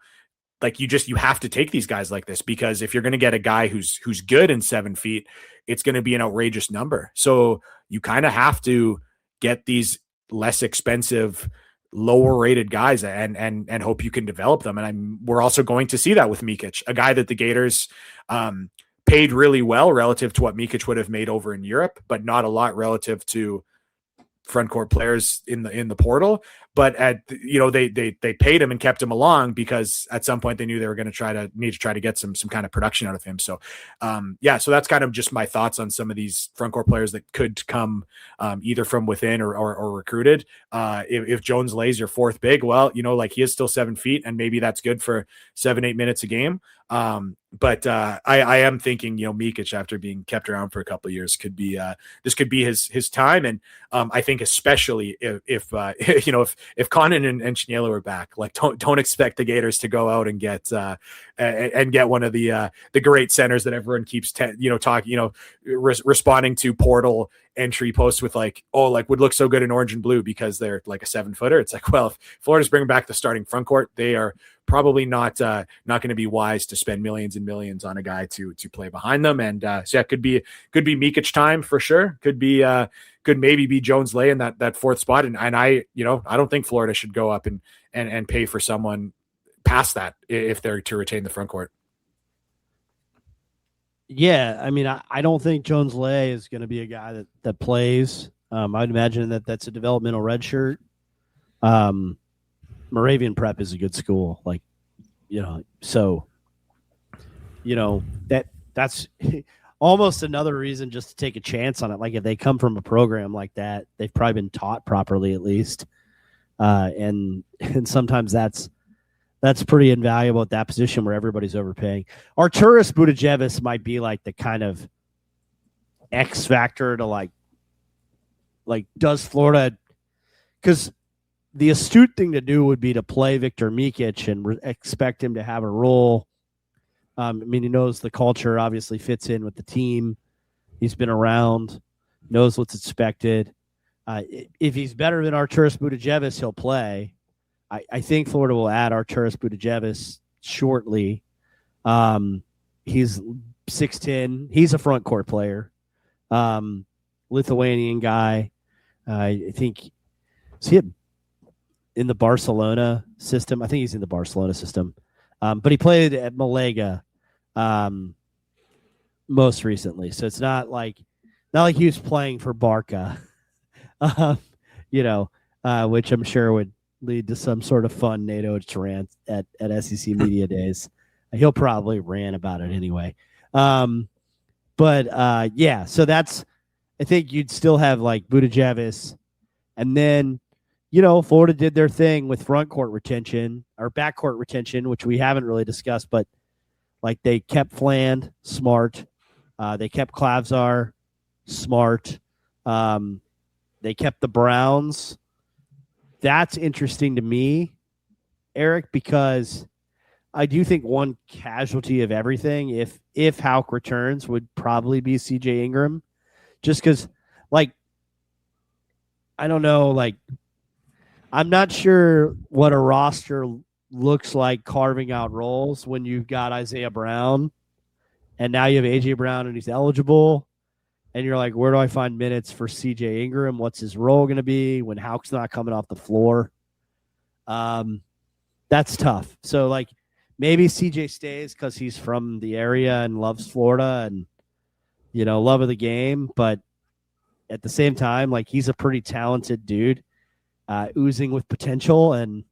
like you have to take these guys like this, because if you're going to get a guy who's good in 7 feet, it's going to be an outrageous number. So you kind of have to get these less expensive, lower rated guys and hope you can develop them. And we're also going to see that with Mikic, a guy that the Gators paid really well relative to what Mikic would have made over in Europe, but not a lot relative to front court players in the portal. But they paid him and kept him along because at some point they knew they were going to need to try to get some kind of production out of him. So so that's kind of just my thoughts on some of these front court players that could come either from within or recruited. If Jones Lay's your fourth big, well, he is still 7 feet, and maybe that's good for 7-8 minutes a game. But I am thinking, Mikic, after being kept around for a couple of years, could be this could be his time. And I think especially if Condon and Chinyelu are back, like don't expect the Gators to go out and get one of the great centers that everyone keeps responding to portal entry posts with would look so good in orange and blue because they're like a 7-footer. It's like, well, if Florida's bringing back the starting front court, they are probably not going to be wise to spend millions and millions on a guy to play behind them. And could be Mikic time for sure. Could maybe be Jones Lay in that fourth spot. And I don't think Florida should go up and pay for someone past that if they're to retain the front court. Yeah, I mean, I don't think Jones Lay is going to be a guy that plays. I'd imagine that's a developmental red shirt. Moravian Prep is a good school, that's almost another reason just to take a chance on it. Like if they come from a program like that, they've probably been taught properly at least, and sometimes that's pretty invaluable at that position where everybody's overpaying. Arturas Butajevis might be like the kind of X factor to like does Florida, because the astute thing to do would be to play Victor Mikic and expect him to have a role. I mean, he knows the culture, obviously fits in with the team. He's been around, knows what's expected. If he's better than Arturas Butajevis, he'll play. I think Florida will add Arturas Butajevis shortly. He's 6'10". He's a front court player. Lithuanian guy. I think is he in the Barcelona system? I think he's in the Barcelona system. But he played at Malaga. most recently. So it's not like he was playing for Barca, which I'm sure would lead to some sort of fun NATO rant at SEC Media Days. He'll probably rant about it anyway. So that's, I think you'd still have like Buttigieg, and then, Florida did their thing with front court retention or backcourt retention, which we haven't really discussed, but like they kept Fland, smart. They kept Klavzar, smart. They kept the Browns. That's interesting to me, Eric, because I do think one casualty of everything, if Haugh returns, would probably be CJ Ingram. Just because, like, I don't know, like, I'm not sure what a roster looks like carving out roles when you've got Isaiah Brown and now you have AJ Brown and he's eligible. And you're like, where do I find minutes for CJ Ingram? What's his role going to be when Hauck's not coming off the floor? That's tough. So, like, maybe CJ stays because he's from the area and loves Florida and, love of the game. But at the same time, like, he's a pretty talented dude, oozing with potential and,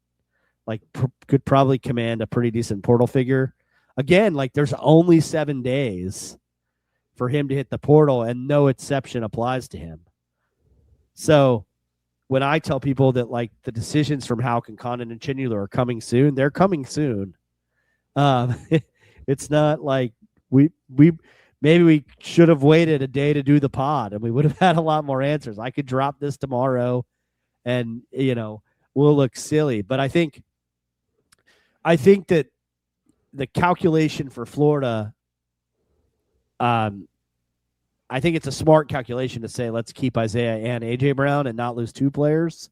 like, could probably command a pretty decent portal figure. Again, like, there's only 7 days for him to hit the portal, and no exception applies to him. So when I tell people that, like, the decisions from Haugh and Condon and Chinyelu are coming soon, they're coming soon. It's not like we should have waited a day to do the pod, and we would have had a lot more answers. I could drop this tomorrow, and we'll look silly. But I think that the calculation for Florida, I think it's a smart calculation to say, let's keep Isaiah and AJ Brown and not lose 2 players.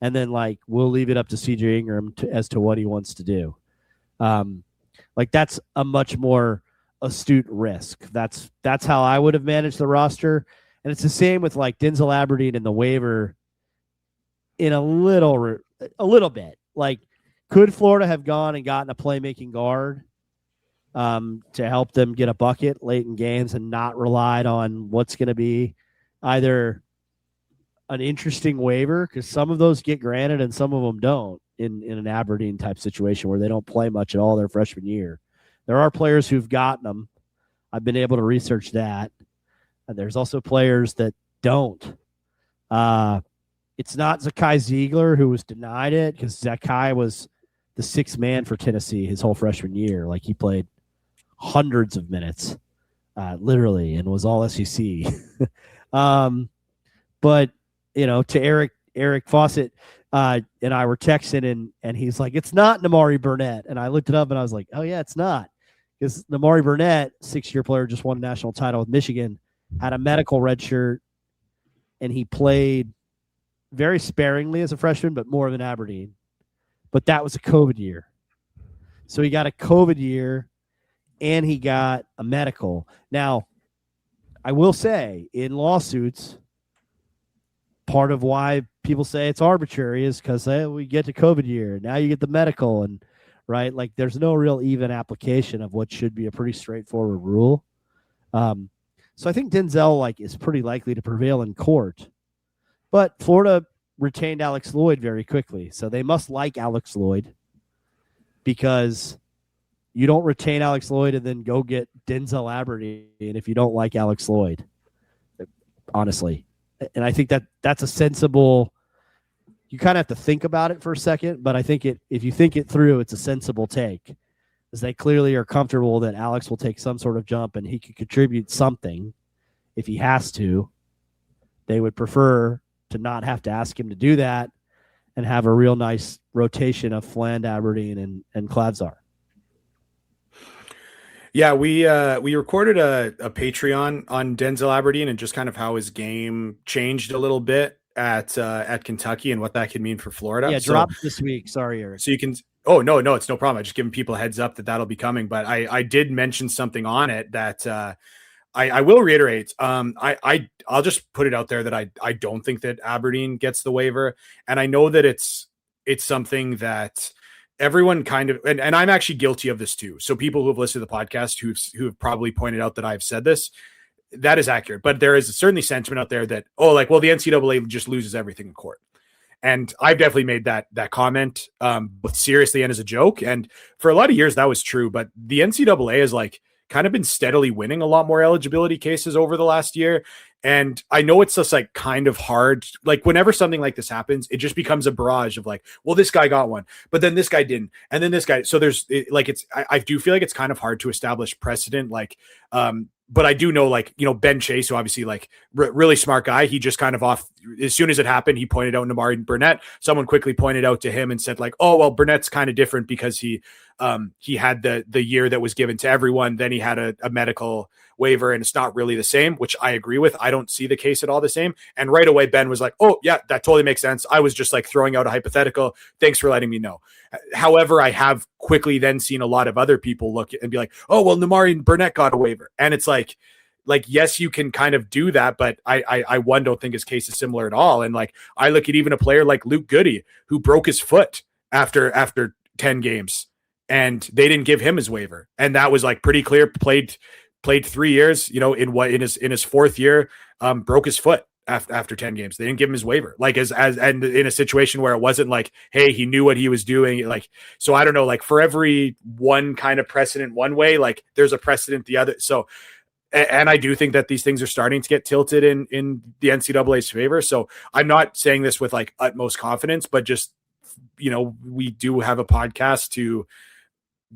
And then, like, we'll leave it up to CJ Ingram as to what he wants to do. Like, that's a much more astute risk. That's how I would have managed the roster. And it's the same with, like, Denzel Aberdeen and the waiver in a little bit. Like, could Florida have gone and gotten a playmaking guard to help them get a bucket late in games and not relied on what's going to be either an interesting waiver, because some of those get granted and some of them don't in an Aberdeen type situation where they don't play much at all their freshman year. There are players who've gotten them. I've been able to research that. And there's also players that don't. It's not Zakai Ziegler who was denied it, because Zakai was the 6th man for Tennessee his whole freshman year. Like, he played hundreds of minutes, literally, and was all SEC. But, to Eric Fawcett and I were texting, and he's like, it's not Namari Burnett. And I looked it up, and I was like, oh, yeah, it's not. Because Namari Burnett, 6-year player, just won a national title with Michigan, had a medical red shirt, and he played very sparingly as a freshman, but more than Aberdeen. But that was a COVID year. So he got a COVID year, and he got a medical. Now, I will say, in lawsuits, part of why people say it's arbitrary is because we get to COVID year. Now you get the medical, and right, like, there's no real even application of what should be a pretty straightforward rule. So I think Denzel, like, is pretty likely to prevail in court. But Florida retained Alex Lloyd very quickly, so they must like Alex Lloyd, because you don't retain Alex Lloyd and then go get Denzel Aberdeen if you don't like Alex Lloyd, honestly. And I think that's a sensible – you kind of have to think about it for a second, but I think if you think it through, it's a sensible take, because they clearly are comfortable that Alex will take some sort of jump and he could contribute something if he has to. They would prefer to not have to ask him to do that and have a real nice rotation of Fland, Aberdeen, and Klavzar. Yeah, we recorded a Patreon on Denzel Aberdeen and just kind of how his game changed a little bit at Kentucky and what that could mean for Florida. Yeah, dropped this week. Sorry, Eric. So you can. Oh, no, it's no problem. I'm just giving people a heads up that that'll be coming. But I did mention something on it that I will reiterate. I'll just put it out there that I don't think that Aberdeen gets the waiver, and I know that it's something that everyone kind of, and I'm actually guilty of this too. So people who have listened to the podcast who have probably pointed out that I've said this, that is accurate. But there is certainly sentiment out there that, oh, like, well, the NCAA just loses everything in court. And I've definitely made that comment, both seriously and as a joke. And for a lot of years that was true, but the NCAA has like kind of been steadily winning a lot more eligibility cases over the last year. And I know it's just like kind of hard. Like whenever something like this happens, it just becomes a barrage of like, well, this guy got one, but then this guy didn't. And then this guy. So there's I do feel like it's kind of hard to establish precedent. Like, but I do know, like, you know, Ben Chase, who obviously like really smart guy. He just kind of as soon as it happened, he pointed out Namari Burnett. Someone quickly pointed out to him and said like, oh, well, Burnett's kind of different because he had the year that was given to everyone. Then he had a medical waiver and it's not really the same, which I agree with. I don't see the case at all the same. And right away, Ben was like, oh yeah, that totally makes sense. I was just like throwing out a hypothetical. Thanks for letting me know. However, I have quickly then seen a lot of other people look and be like, oh, well, Namari Burnett got a waiver. And it's like, yes, you can kind of do that, but I one don't think his case is similar at all. And like, I look at even a player like Luke Goody, who broke his foot after 10 games and they didn't give him his waiver. And that was like pretty clear, played 3 years, you know, in his fourth year, broke his foot after 10 games. They didn't give him his waiver, like and in a situation where it wasn't like, hey, he knew what he was doing. Like, so I don't know, like for every one kind of precedent one way, like there's a precedent the other. So, and I do think that these things are starting to get tilted in the NCAA's favor. So I'm not saying this with like utmost confidence, but just, you know, we do have a podcast to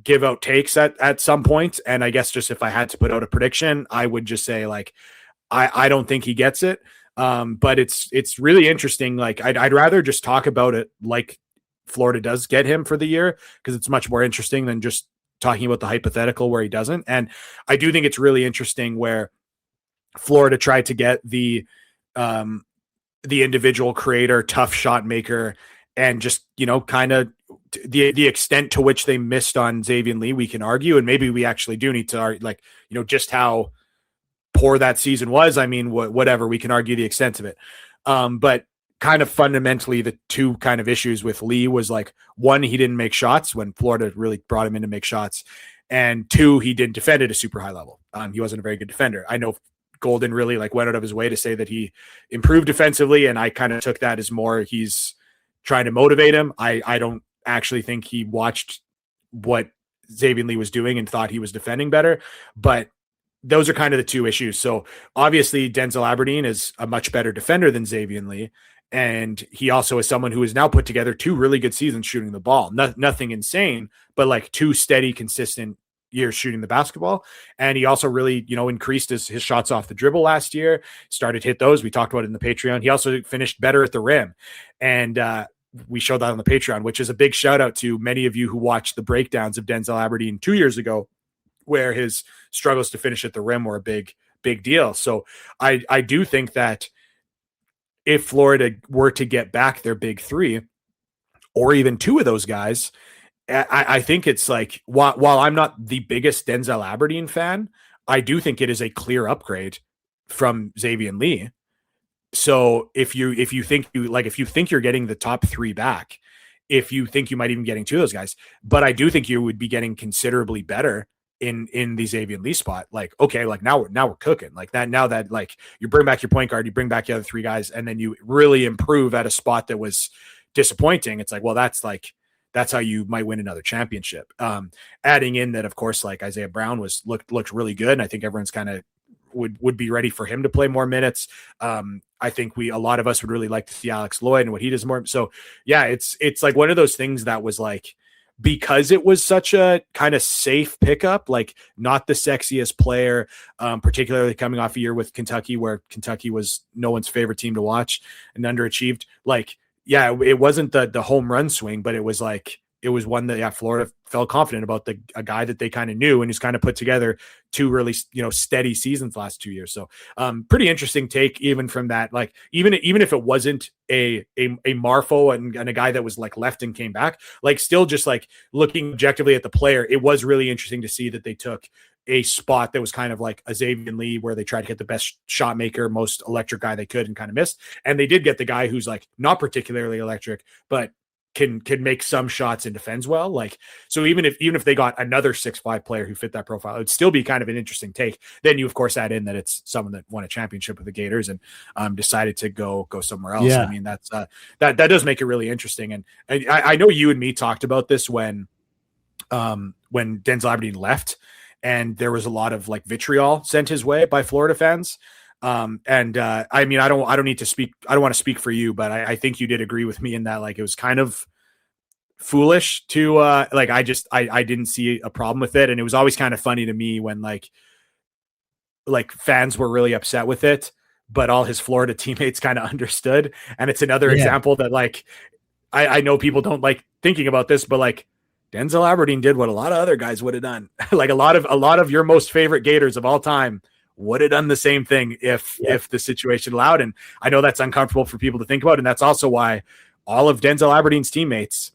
give out takes at some point. And I guess just if I had to put out a prediction, I would just say like, I don't think he gets it. But it's really interesting. Like I'd rather just talk about it like Florida does get him for the year, because it's much more interesting than just talking about the hypothetical where he doesn't. And I do think it's really interesting where Florida tried to get the individual creator, tough shot maker, and just, you know, kind of the extent to which they missed on Xavier Lee, we can argue, and maybe we actually do need to, like, you know, just how poor that season was. I mean, whatever, we can argue the extent of it. But kind of fundamentally, the two kind of issues with Lee was like, one, he didn't make shots when Florida really brought him in to make shots. And two, he didn't defend at a super high level. He wasn't a very good defender. I know Golden really like went out of his way to say that he improved defensively. And I kind of took that as more, he's trying to motivate him. I don't actually think he watched what Xavier Lee was doing and thought he was defending better, but those are kind of the two issues. So obviously Denzel Aberdeen is a much better defender than Xavier Lee. And he also is someone who has now put together two really good seasons shooting the ball. Nothing insane, but like two steady, consistent years shooting the basketball. And he also really, you know, increased his shots off the dribble last year, started to hit those. We talked about it in the Patreon. He also finished better at the rim. And we showed that on the Patreon, which is a big shout out to many of you who watched the breakdowns of Denzel Aberdeen 2 years ago, where his struggles to finish at the rim were a big deal. So I do think that if Florida were to get back their big three, or even two of those guys, I think it's like, while I'm not the biggest Denzel Aberdeen fan, I do think it is a clear upgrade from Xavier Lee. So if you think you're getting the top three back, if you think you might even getting two of those guys, but I do think you would be getting considerably better in the Xavier Lee spot. Like, okay, like now we're cooking like that. Now that like you bring back your point guard, you bring back the other three guys, and then you really improve at a spot that was disappointing. It's like, well, that's how you might win another championship. Adding in that, of course, like Isaiah Brown looked really good. And I think everyone's kind of would be ready for him to play more minutes. I think a lot of us would really like to see Alex Lloyd and what he does more. So yeah, it's like one of those things that was like, because it was such a kind of safe pickup, like not the sexiest player, particularly coming off a year with Kentucky, where Kentucky was no one's favorite team to watch and underachieved. Like, yeah, it wasn't the home run swing, but it was one that Florida felt confident about, a guy that they kind of knew and who's kind of put together two really, you know, steady seasons last 2 years. So pretty interesting take even from that. Like even if it wasn't a Marfo and a guy that was like left and came back, like still just like looking objectively at the player, it was really interesting to see that they took a spot that was kind of like a Xavier Lee, where they tried to get the best shot maker, most electric guy they could and kind of missed. And they did get the guy who's like not particularly electric, but can make some shots and defends well. Like, so even if they got another 6'5" player who fit that profile, it'd still be kind of an interesting take. Then you of course add in that it's someone that won a championship with the Gators and decided to go somewhere else. Yeah. I mean, that's that does make it really interesting. And I know you and me talked about this when Denzel Aberdeen left, and there was a lot of like vitriol sent his way by Florida fans. I mean, I don't need to speak. I don't want to speak for you, but I think you did agree with me in that, like, it was kind of foolish to, like, I didn't see a problem with it. And it was always kind of funny to me when like fans were really upset with it, but all his Florida teammates kind of understood. And it's another example that, like, I know people don't like thinking about this, but like Denzel Aberdeen did what a lot of other guys would have done. Like a lot of your most favorite Gators of all time would have done the same thing if the situation allowed. And I know that's uncomfortable for people to think about. And that's also why all of Denzel Aberdeen's teammates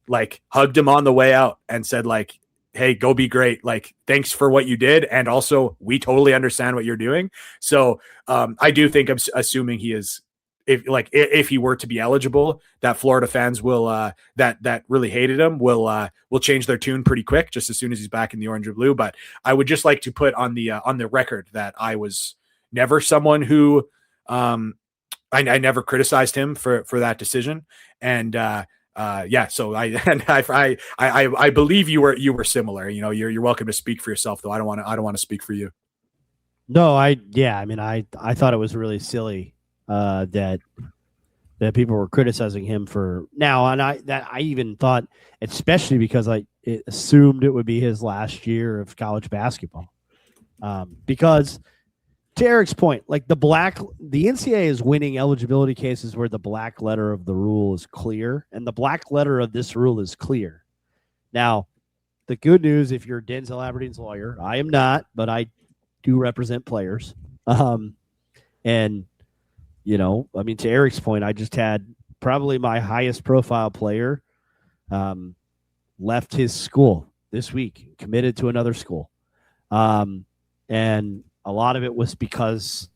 like hugged him on the way out and said like, hey, go be great. Like, thanks for what you did. And also we totally understand what you're doing. So I do think, I'm assuming he is, if he were to be eligible, that Florida fans will that really hated him will change their tune pretty quick just as soon as he's back in the orange and blue. But I would just like to put on the record that I was never someone who I never criticized him for that decision. And so I believe you were similar. You know, you're welcome to speak for yourself, though. I don't want to speak for you. No, I mean, I thought it was really silly that people were criticizing him for now, and I even thought, especially because I assumed it would be his last year of college basketball, because to Eric's point, like the NCAA is winning eligibility cases where the black letter of the rule is clear, and the black letter of this rule is clear. Now, the good news, if you're Denzel Aberdeen's lawyer, I am not, but I do represent players, and you know, I mean, to Eric's point, I just had probably my highest profile player left his school this week, committed to another school. And a lot of it was because,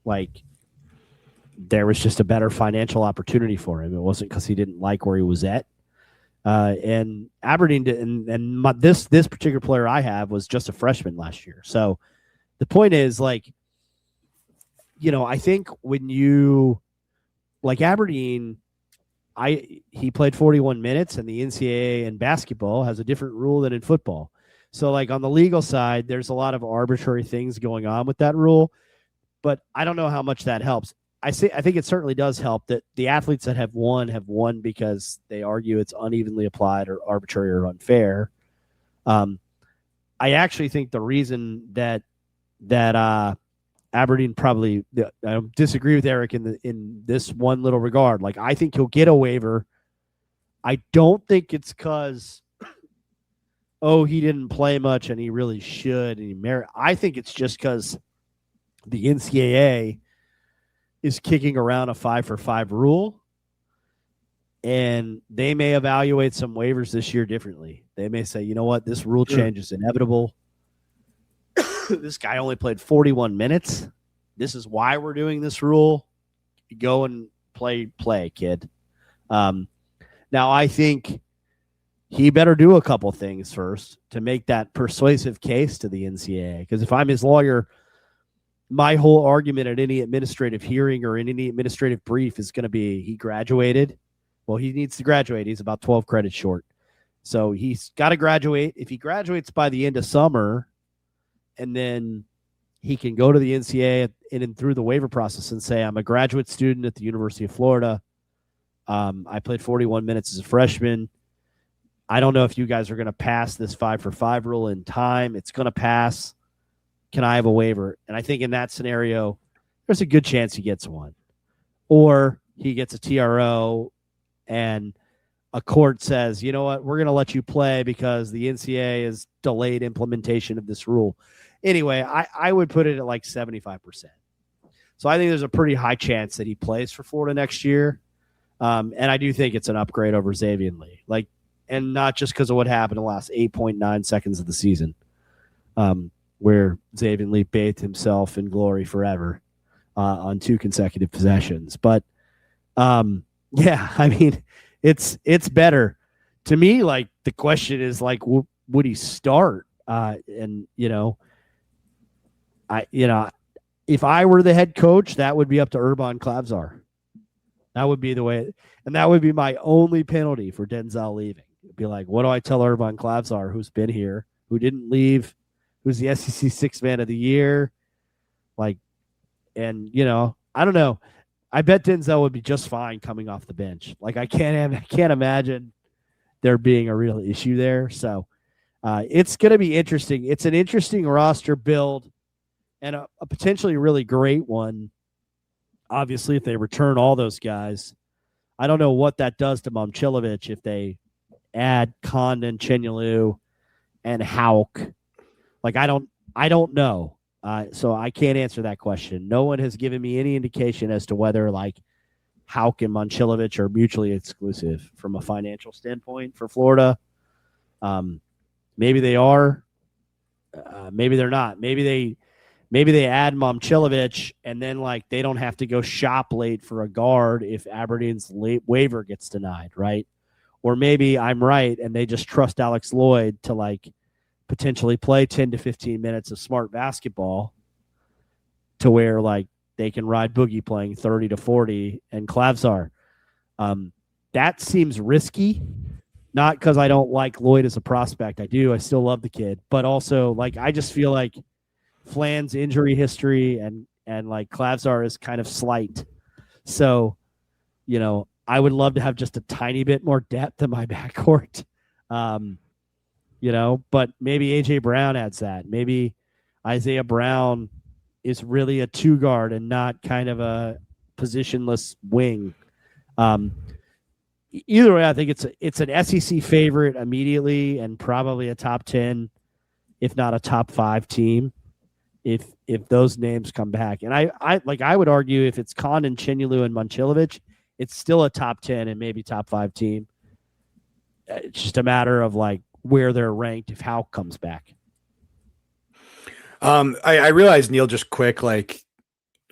like, there was just a better financial opportunity for him. It wasn't because he didn't like where he was at. And Aberdeen did, this particular player I have was just a freshman last year. So the point is, like, you know, I think when you like Aberdeen, he played 41 minutes, and the NCAA in basketball has a different rule than in football. So, like, on the legal side, there's a lot of arbitrary things going on with that rule, but I don't know how much that helps. I think it certainly does help that the athletes that have won because they argue it's unevenly applied or arbitrary or unfair. I actually think the reason that Aberdeen probably, I disagree with Eric in this one little regard. Like, I think he'll get a waiver. I don't think it's because, he didn't play much and he really should. And I think it's just because the NCAA is kicking around a 5-for-5 rule, and they may evaluate some waivers this year differently. They may say, you know what, this rule change is inevitable. This guy only played 41 minutes. This is why we're doing this rule. Go and play, kid. Now, I think he better do a couple things first to make that persuasive case to the NCAA. Because if I'm his lawyer, my whole argument at any administrative hearing or in any administrative brief is going to be he graduated. Well, he needs to graduate. He's about 12 credits short. So he's got to graduate. If he graduates by the end of summer, and then he can go to the NCAA and through the waiver process and say, I'm a graduate student at the University of Florida. I played 41 minutes as a freshman. I don't know if you guys are going to pass this 5-for-5 rule in time. It's going to pass. Can I have a waiver? And I think in that scenario, there's a good chance he gets one. Or he gets a TRO and a court says, you know what, we're going to let you play because the NCAA has delayed implementation of this rule. Anyway, I would put it at like 75%. So I think there's a pretty high chance that he plays for Florida next year. And I do think it's an upgrade over Xavier Lee. Like, and not just because of what happened in the last 8.9 seconds of the season, where Xavier Lee bathed himself in glory forever on 2 consecutive possessions. But, yeah, I mean, it's better to me. Like the question is like, would he start? And if I were the head coach, that would be up to Urban Klavzar. That would be the way, and that would be my only penalty for Denzel leaving. It'd be like, what do I tell Urban Klavzar, who's been here, who didn't leave, who's the SEC Sixth Man of the Year, like, and I don't know. I bet Denzel would be just fine coming off the bench. Like I can't imagine there being a real issue there. So it's going to be interesting. It's an interesting roster build and a potentially really great one. Obviously, if they return all those guys, I don't know what that does to Momcilovic if they add Condon, Chinyelu, and Haugh. Like I don't know. So I can't answer that question. No one has given me any indication as to whether like Haugh and Momcilovic are mutually exclusive from a financial standpoint for Florida. Maybe they are. Maybe they're not. Maybe they add Momcilovic and then like they don't have to go shop late for a guard if Aberdeen's late waiver gets denied, right? Or maybe I'm right and they just trust Alex Lloyd to like potentially play 10 to 15 minutes of smart basketball to where like they can ride Boogie playing 30 to 40 and Klavzar. That seems risky, not because I don't like Lloyd as a prospect. I do. I still love the kid, but also like I just feel like Flan's injury history and like Klavzar is kind of slight. So, I would love to have just a tiny bit more depth in my backcourt. But maybe AJ Brown adds that. Maybe Isaiah Brown is really a two guard and not kind of a positionless wing. Either way, I think it's an SEC favorite immediately and probably a top 10, if not a top 5 team. If those names come back. And I would argue if it's Condon, Chinyelu, and Momcilovic, it's still a top 10 and maybe top 5 team. It's just a matter of like where they're ranked if Haugh comes back. I realize, Neil, just quick, like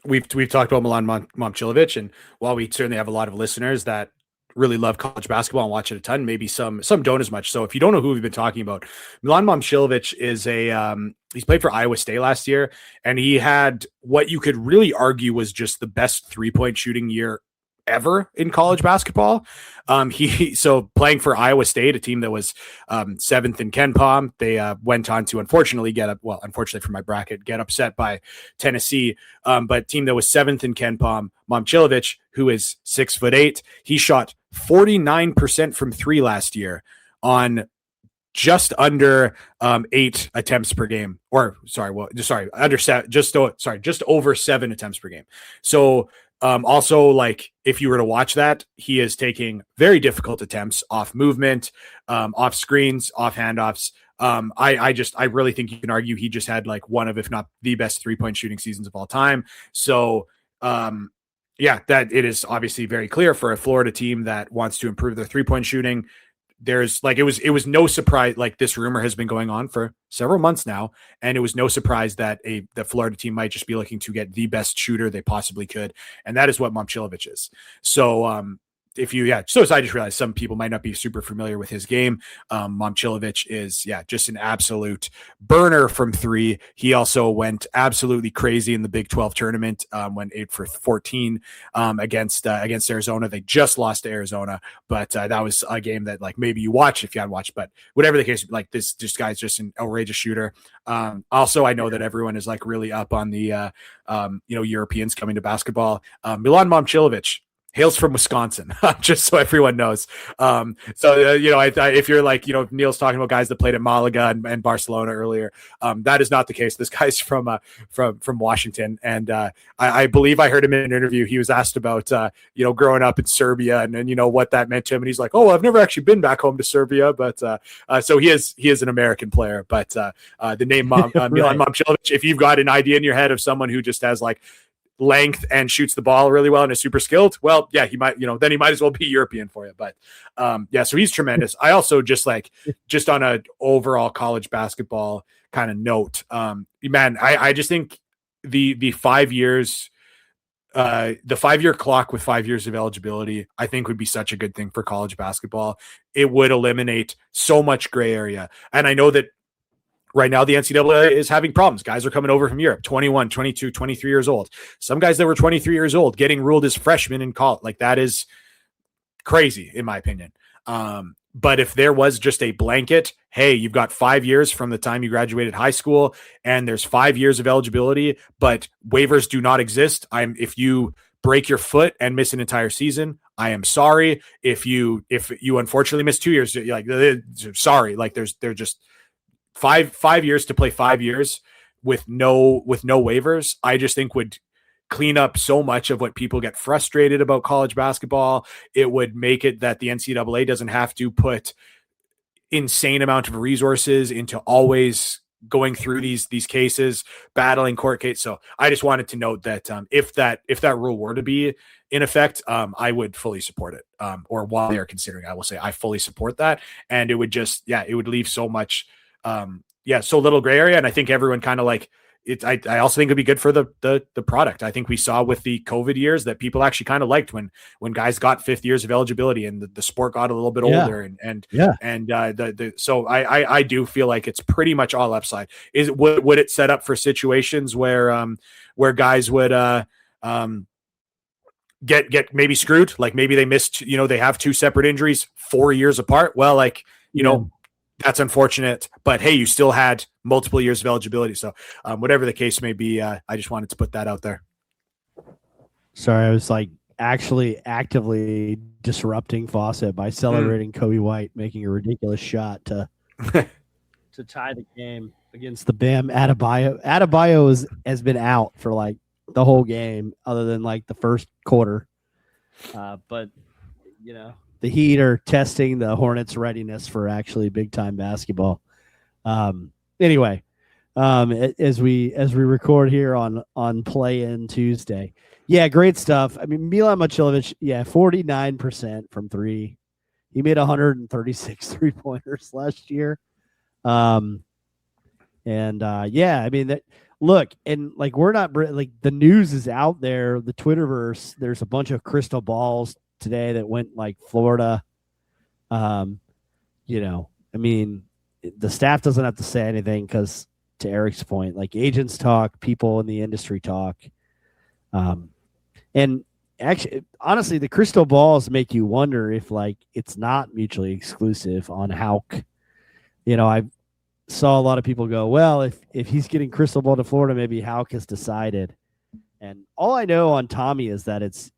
we've talked about Milan Momcilovic, and while we certainly have a lot of listeners that really love college basketball and watch it a ton, maybe some don't as much. So if you don't know who we've been talking about, Milan Momcilovic is he's played for Iowa State last year, and he had what you could really argue was just the best 3-point shooting year ever in college basketball. So playing for Iowa State, a team that was 7th in KenPom, they went on to unfortunately unfortunately for my bracket, get upset by Tennessee. But team that was 7th in KenPom, Momcilovic, who is 6'8", he shot 49% from 3 last year on just under 8 attempts per game, just over 7 attempts per game. So also, like if you were to watch that, he is taking very difficult attempts off movement, off screens, off handoffs. I really think you can argue he just had like one of, if not the best 3-point shooting seasons of all time. So, that it is obviously very clear for a Florida team that wants to improve their 3-point shooting. There's like, it was no surprise. Like this rumor has been going on for several months now, and it was no surprise that the Florida team might just be looking to get the best shooter they possibly could. And that is what Momcilovic is. So, so I just realized some people might not be super familiar with his game. Momcilovic is, just an absolute burner from 3. He also went absolutely crazy in the Big 12 tournament, went 8 for 14 against Arizona. They just lost to Arizona, but that was a game that like maybe you watch if you hadn't watched, but whatever the case, like this guy's just an outrageous shooter. Also, I know that everyone is like really up on the, Europeans coming to basketball. Milan Momcilovic hails from Wisconsin, just so everyone knows. If you're like, Neil's talking about guys that played at Malaga and Barcelona earlier, that is not the case. This guy's from Washington. And I believe I heard him in an interview. He was asked about, growing up in Serbia and what that meant to him. And he's like, oh, I've never actually been back home to Serbia. But so he is an American player. But the name Milan Momcilovic, if you've got an idea in your head of someone who just has like length and shoots the ball really well and is super skilled, well, yeah, he might, then he might as well be European for you. But so he's tremendous. I also just on a overall college basketball kind of note, I just think the 5 years the 5-year clock with 5 years of eligibility, I think would be such a good thing for college basketball. It would eliminate so much gray area. And I know that right now the NCAA is having problems. Guys are coming over from Europe, 21, 22, 23 years old. Some guys that were 23 years old getting ruled as freshmen in college. Like, that is crazy, in my opinion. But if there was just a blanket, hey, you've got 5 years from the time you graduated high school, and there's 5 years of eligibility, but waivers do not exist. If you break your foot and miss an entire season, I am sorry. If you unfortunately miss 2 years, like, sorry. Like, they're just 5 years to play 5 years with no waivers. I just think would clean up so much of what people get frustrated about college basketball. It would make it that the NCAA doesn't have to put insane amount of resources into always going through these cases, battling court case. So I just wanted to note that if that rule were to be in effect, I would fully support it. Or while they are considering, I will say I fully support that. And it would just, it would leave so much, so little gray area. And I think everyone kind of like, I also think it'd be good for the product. I think we saw with the COVID years that people actually kind of liked when guys got 5th years of eligibility and the sport got a little bit older so I do feel like it's pretty much all upside. Would it set up for situations where guys would get maybe screwed? Like, maybe they missed, they have 2 separate injuries 4 years apart. Well, like, that's unfortunate, but hey, you still had multiple years of eligibility. So whatever the case may be, I just wanted to put that out there. Sorry, I was like actually actively disrupting Fawcett by celebrating Kobe White making a ridiculous shot to tie the game against the BAM. Adebayo has been out for like the whole game other than like the first quarter. But the Heat are testing the Hornets' readiness for actually big-time basketball. Anyway, as we record here on Play-In Tuesday, great stuff. I mean, Milan Mochilovic, 49% from 3. He made 136 3-pointers last year. I mean that. Look, and like we're not like the news is out there, the Twitterverse. There's a bunch of crystal balls today that went like Florida. I mean, the staff doesn't have to say anything because, to Eric's point, like agents talk, people in the industry talk. And actually, honestly, the crystal balls make you wonder if like it's not mutually exclusive on Haugh. I saw a lot of people go, well, if he's getting crystal ball to Florida, maybe Haugh has decided. And all I know on Tommy is that it's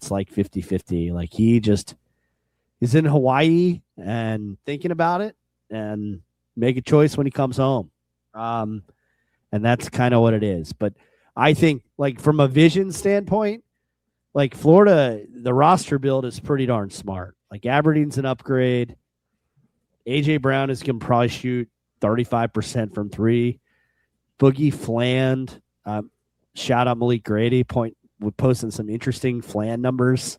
like 50-50. Like, he just is in Hawaii and thinking about it and make a choice when he comes home. And that's kind of what it is. But I think, like, from a vision standpoint, like Florida, the roster build is pretty darn smart. Like, Aberdeen's an upgrade. AJ Brown is going to probably shoot 35% from 3. Boogie Fland, shout out Malik Grady, posting some interesting Flan numbers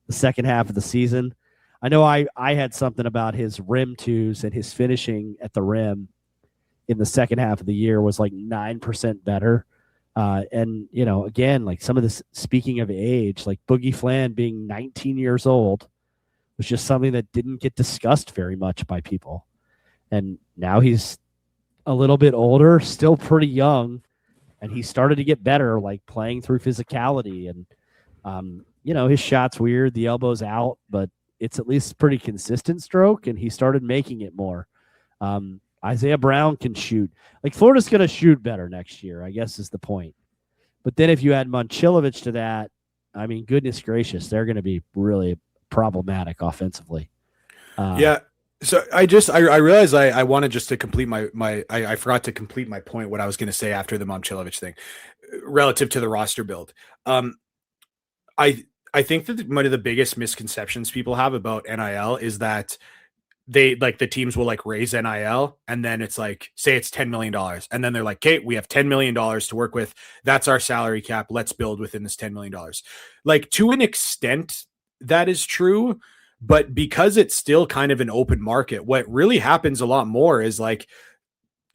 the second half of the season. I know I had something about his rim twos and his finishing at the rim in the second half of the year was like 9% better. And, again, like some of this, speaking of age, like Boogie Flan being 19 years old was just something that didn't get discussed very much by people. And now he's a little bit older, still pretty young. And he started to get better, like playing through physicality. And, his shot's weird. The elbow's out, but it's at least pretty consistent stroke. And he started making it more. Isaiah Brown can shoot. Like, Florida's going to shoot better next year, I guess is the point. But then if you add Mochilovic to that, I mean, goodness gracious, they're going to be really problematic offensively. So I realized I wanted just to complete I forgot to complete my point, what I was going to say after the Momchilovic thing relative to the roster build. I think that one of the biggest misconceptions people have about NIL is that the teams will like raise NIL and then it's like, say it's $10 million. And then they're like, okay, we have $10 million to work with. That's our salary cap. Let's build within this $10 million. Like, to an extent that is true, but because it's still kind of an open market, what really happens a lot more is like,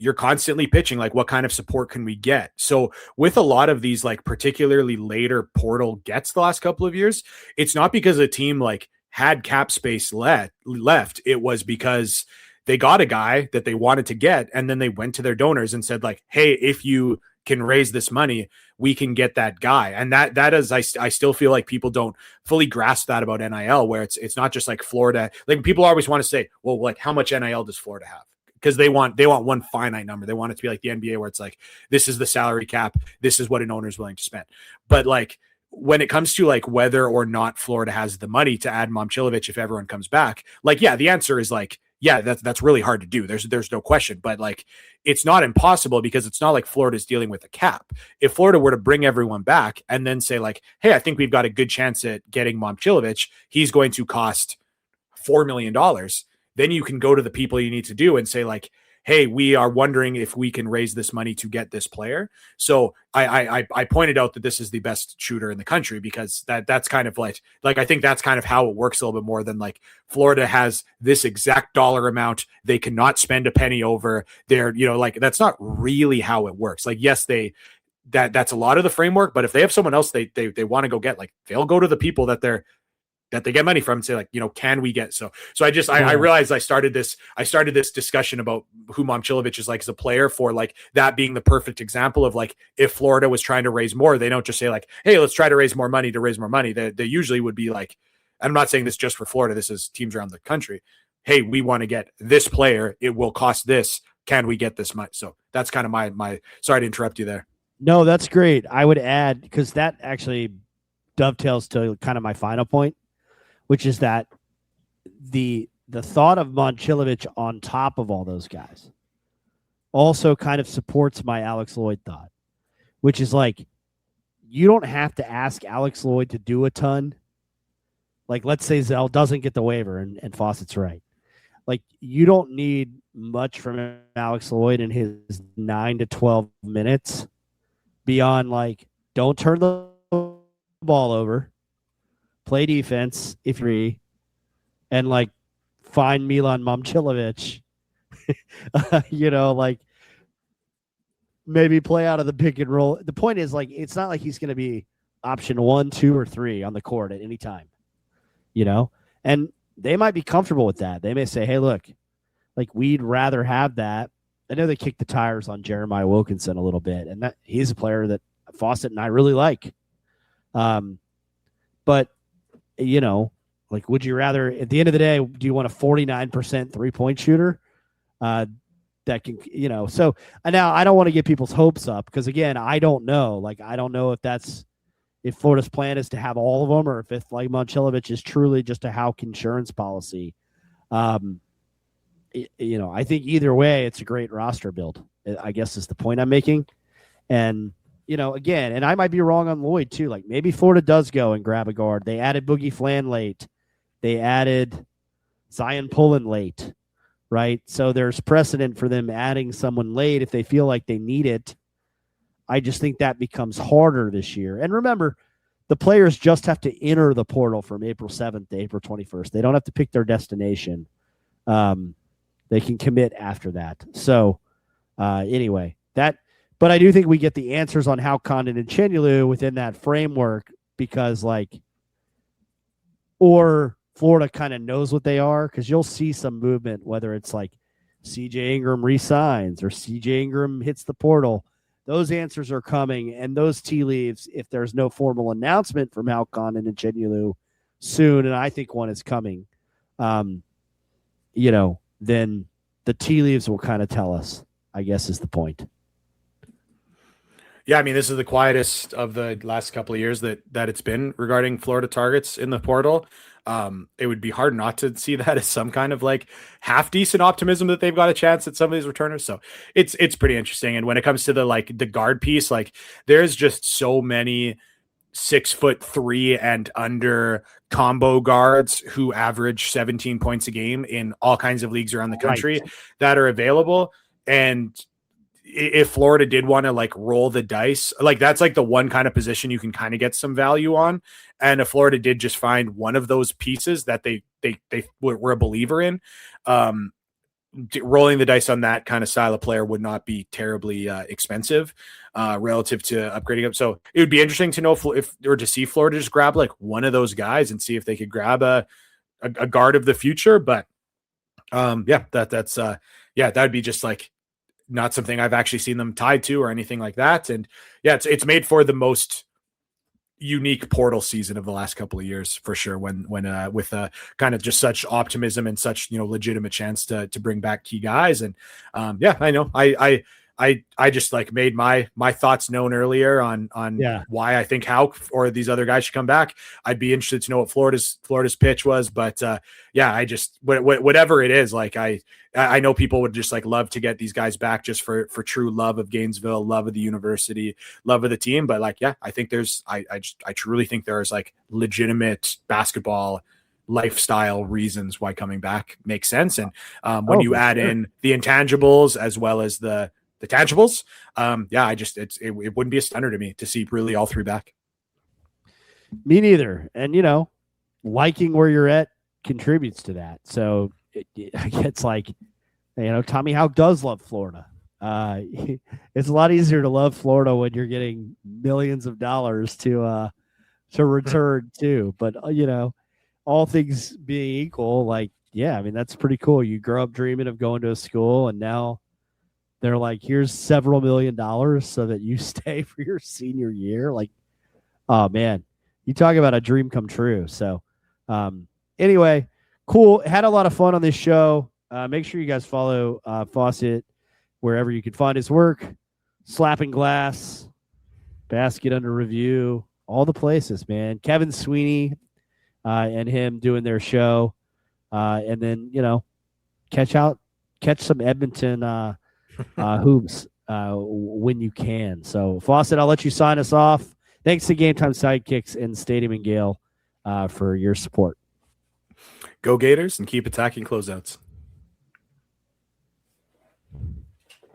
you're constantly pitching, like, what kind of support can we get? So with a lot of these, like, particularly later portal gets the last couple of years, it's not because a team like had cap space left. It was because they got a guy that they wanted to get, and then they went to their donors and said, like, hey, if you can raise this money, we can get that guy. And that is, I still feel like people don't fully grasp that about NIL, where it's not just like Florida. Like, people always want to say, well, like, how much NIL does Florida have? Because they want one finite number. They want it to be like the NBA, where it's like, this is the salary cap, this is what an owner is willing to spend. But like, when it comes to like whether or not Florida has the money to add Momcilovic if everyone comes back, like, yeah, the answer is like, yeah, that's really hard to do. There's no question, but like, it's not impossible, because it's not like Florida's dealing with a cap. If Florida were to bring everyone back and then say like, hey, I think we've got a good chance at getting Momcilovic, he's going to cost $4 million. Then you can go to the people you need to do and say like, hey, we are wondering if we can raise this money to get this player. So I pointed out that this is the best shooter in the country, because that's kind of like I think that's kind of how it works a little bit more than like Florida has this exact dollar amount they cannot spend a penny over. They're, like, that's not really how it works. Like, yes, that's a lot of the framework, but if they have someone else they want to go get, like, they'll go to the people that they get money from and say like, can we get so I realized I started this discussion about who Momcilovic is like as a player, for like that being the perfect example of like, if Florida was trying to raise more, they don't just say like, hey, let's try to raise more money to raise more money. They usually would be like, I'm not saying this just for Florida, this is teams around the country. Hey, we want to get this player. It will cost this. Can we get this much? So that's kind of my sorry to interrupt you there. No, that's great. I would add, because that actually dovetails to kind of my final point, which is that the thought of Momcilovic on top of all those guys also kind of supports my Alex Lloyd thought, which is like, you don't have to ask Alex Lloyd to do a ton. Like, let's say Zell doesn't get the waiver and Fawcett's right. Like, you don't need much from Alex Lloyd in his 9 to 12 minutes beyond like, don't turn the ball over, play defense if you're, and like, find Milan Momcilovic, like, maybe play out of the pick and roll. The point is, like, it's not like he's going to be option 1, 2, or 3 on the court at any time, and they might be comfortable with that. They may say, hey, look, like, we'd rather have that. I know they kicked the tires on Jeremiah Wilkinson a little bit, and that he's a player that Fawcett and I really like. But like, would you rather, at the end of the day, do you want a 49% 3-point shooter that can, so now I don't want to get people's hopes up, because again, I don't know. Like, I don't know if Florida's plan is to have all of them, or if like Momcilovic is truly just a Haugh insurance policy. I think either way, it's a great roster build, I guess, is the point I'm making. And, again, and I might be wrong on Lloyd too. Like, maybe Florida does go and grab a guard. They added Boogie Flan late. They added Zion Pullen late, right? So there's precedent for them adding someone late if they feel like they need it. I just think that becomes harder this year. And remember, the players just have to enter the portal from April 7th to April 21st. They don't have to pick their destination. They can commit after that. So anyway, but I do think we get the answers on how Condon and Chinyelu within that framework, because or Florida kind of knows what they are, because you'll see some movement, whether it's like CJ Ingram resigns or CJ Ingram hits the portal. Those answers are coming, and those tea leaves, if there's no formal announcement from Haugh, Condon and Chinyelu soon, and I think one is coming, then the tea leaves will kind of tell us, I guess, is the point. Yeah, I mean, this is the quietest of the last couple of years that it's been regarding Florida targets in the portal. It would be hard not to see that as some kind of like half decent optimism that they've got a chance at some of these returners. So it's pretty interesting. And when it comes to the guard piece, like, there's just so many 6'3" and under combo guards who average 17 points a game in all kinds of leagues around the country that are available. And if Florida did want to like roll the dice, like, that's like the one kind of position you can kind of get some value on. And if Florida did just find one of those pieces that they were a believer in, rolling the dice on that kind of style of player would not be terribly expensive relative to upgrading up. So it would be interesting to know if or to see Florida just grab like one of those guys and see if they could grab a guard of the future. But that's that would be just like not something I've actually seen them tied to or anything like that. And yeah, it's made for the most unique portal season of the last couple of years for sure. When with kind of just such optimism and such, legitimate chance to bring back key guys. And I know I just like made my thoughts known earlier on why I think Haugh or these other guys should come back. I'd be interested to know what Florida's pitch was, but I just whatever it is, like I know people would just like love to get these guys back just for true love of Gainesville, love of the university, love of the team. But like, I think I truly think there's like legitimate basketball lifestyle reasons why coming back makes sense. And when you add in the intangibles as well as the tangibles, it wouldn't be a stunner to me to see really all three back. Me neither. And liking where you're at contributes to that. So it's like, Tommy Haugh does love Florida. It's a lot easier to love Florida when you're getting millions of dollars to return too. But all things being equal, that's pretty cool. You grow up dreaming of going to a school, and now they're like, here's several $1 million so that you stay for your senior year. Like, oh man, you talk about a dream come true. So anyway, cool. Had a lot of fun on this show. Make sure you guys follow Fawcett wherever you can find his work. Slapping Glass, Basket Under Review, all the places, man. Kevin Sweeney and him doing their show. And then, catch some Edmonton hoops when you can. So Fawcett, I'll let you sign us off. Thanks to Game Time Sidekicks and Stadium and Gale for your support. Go Gators and keep attacking closeouts.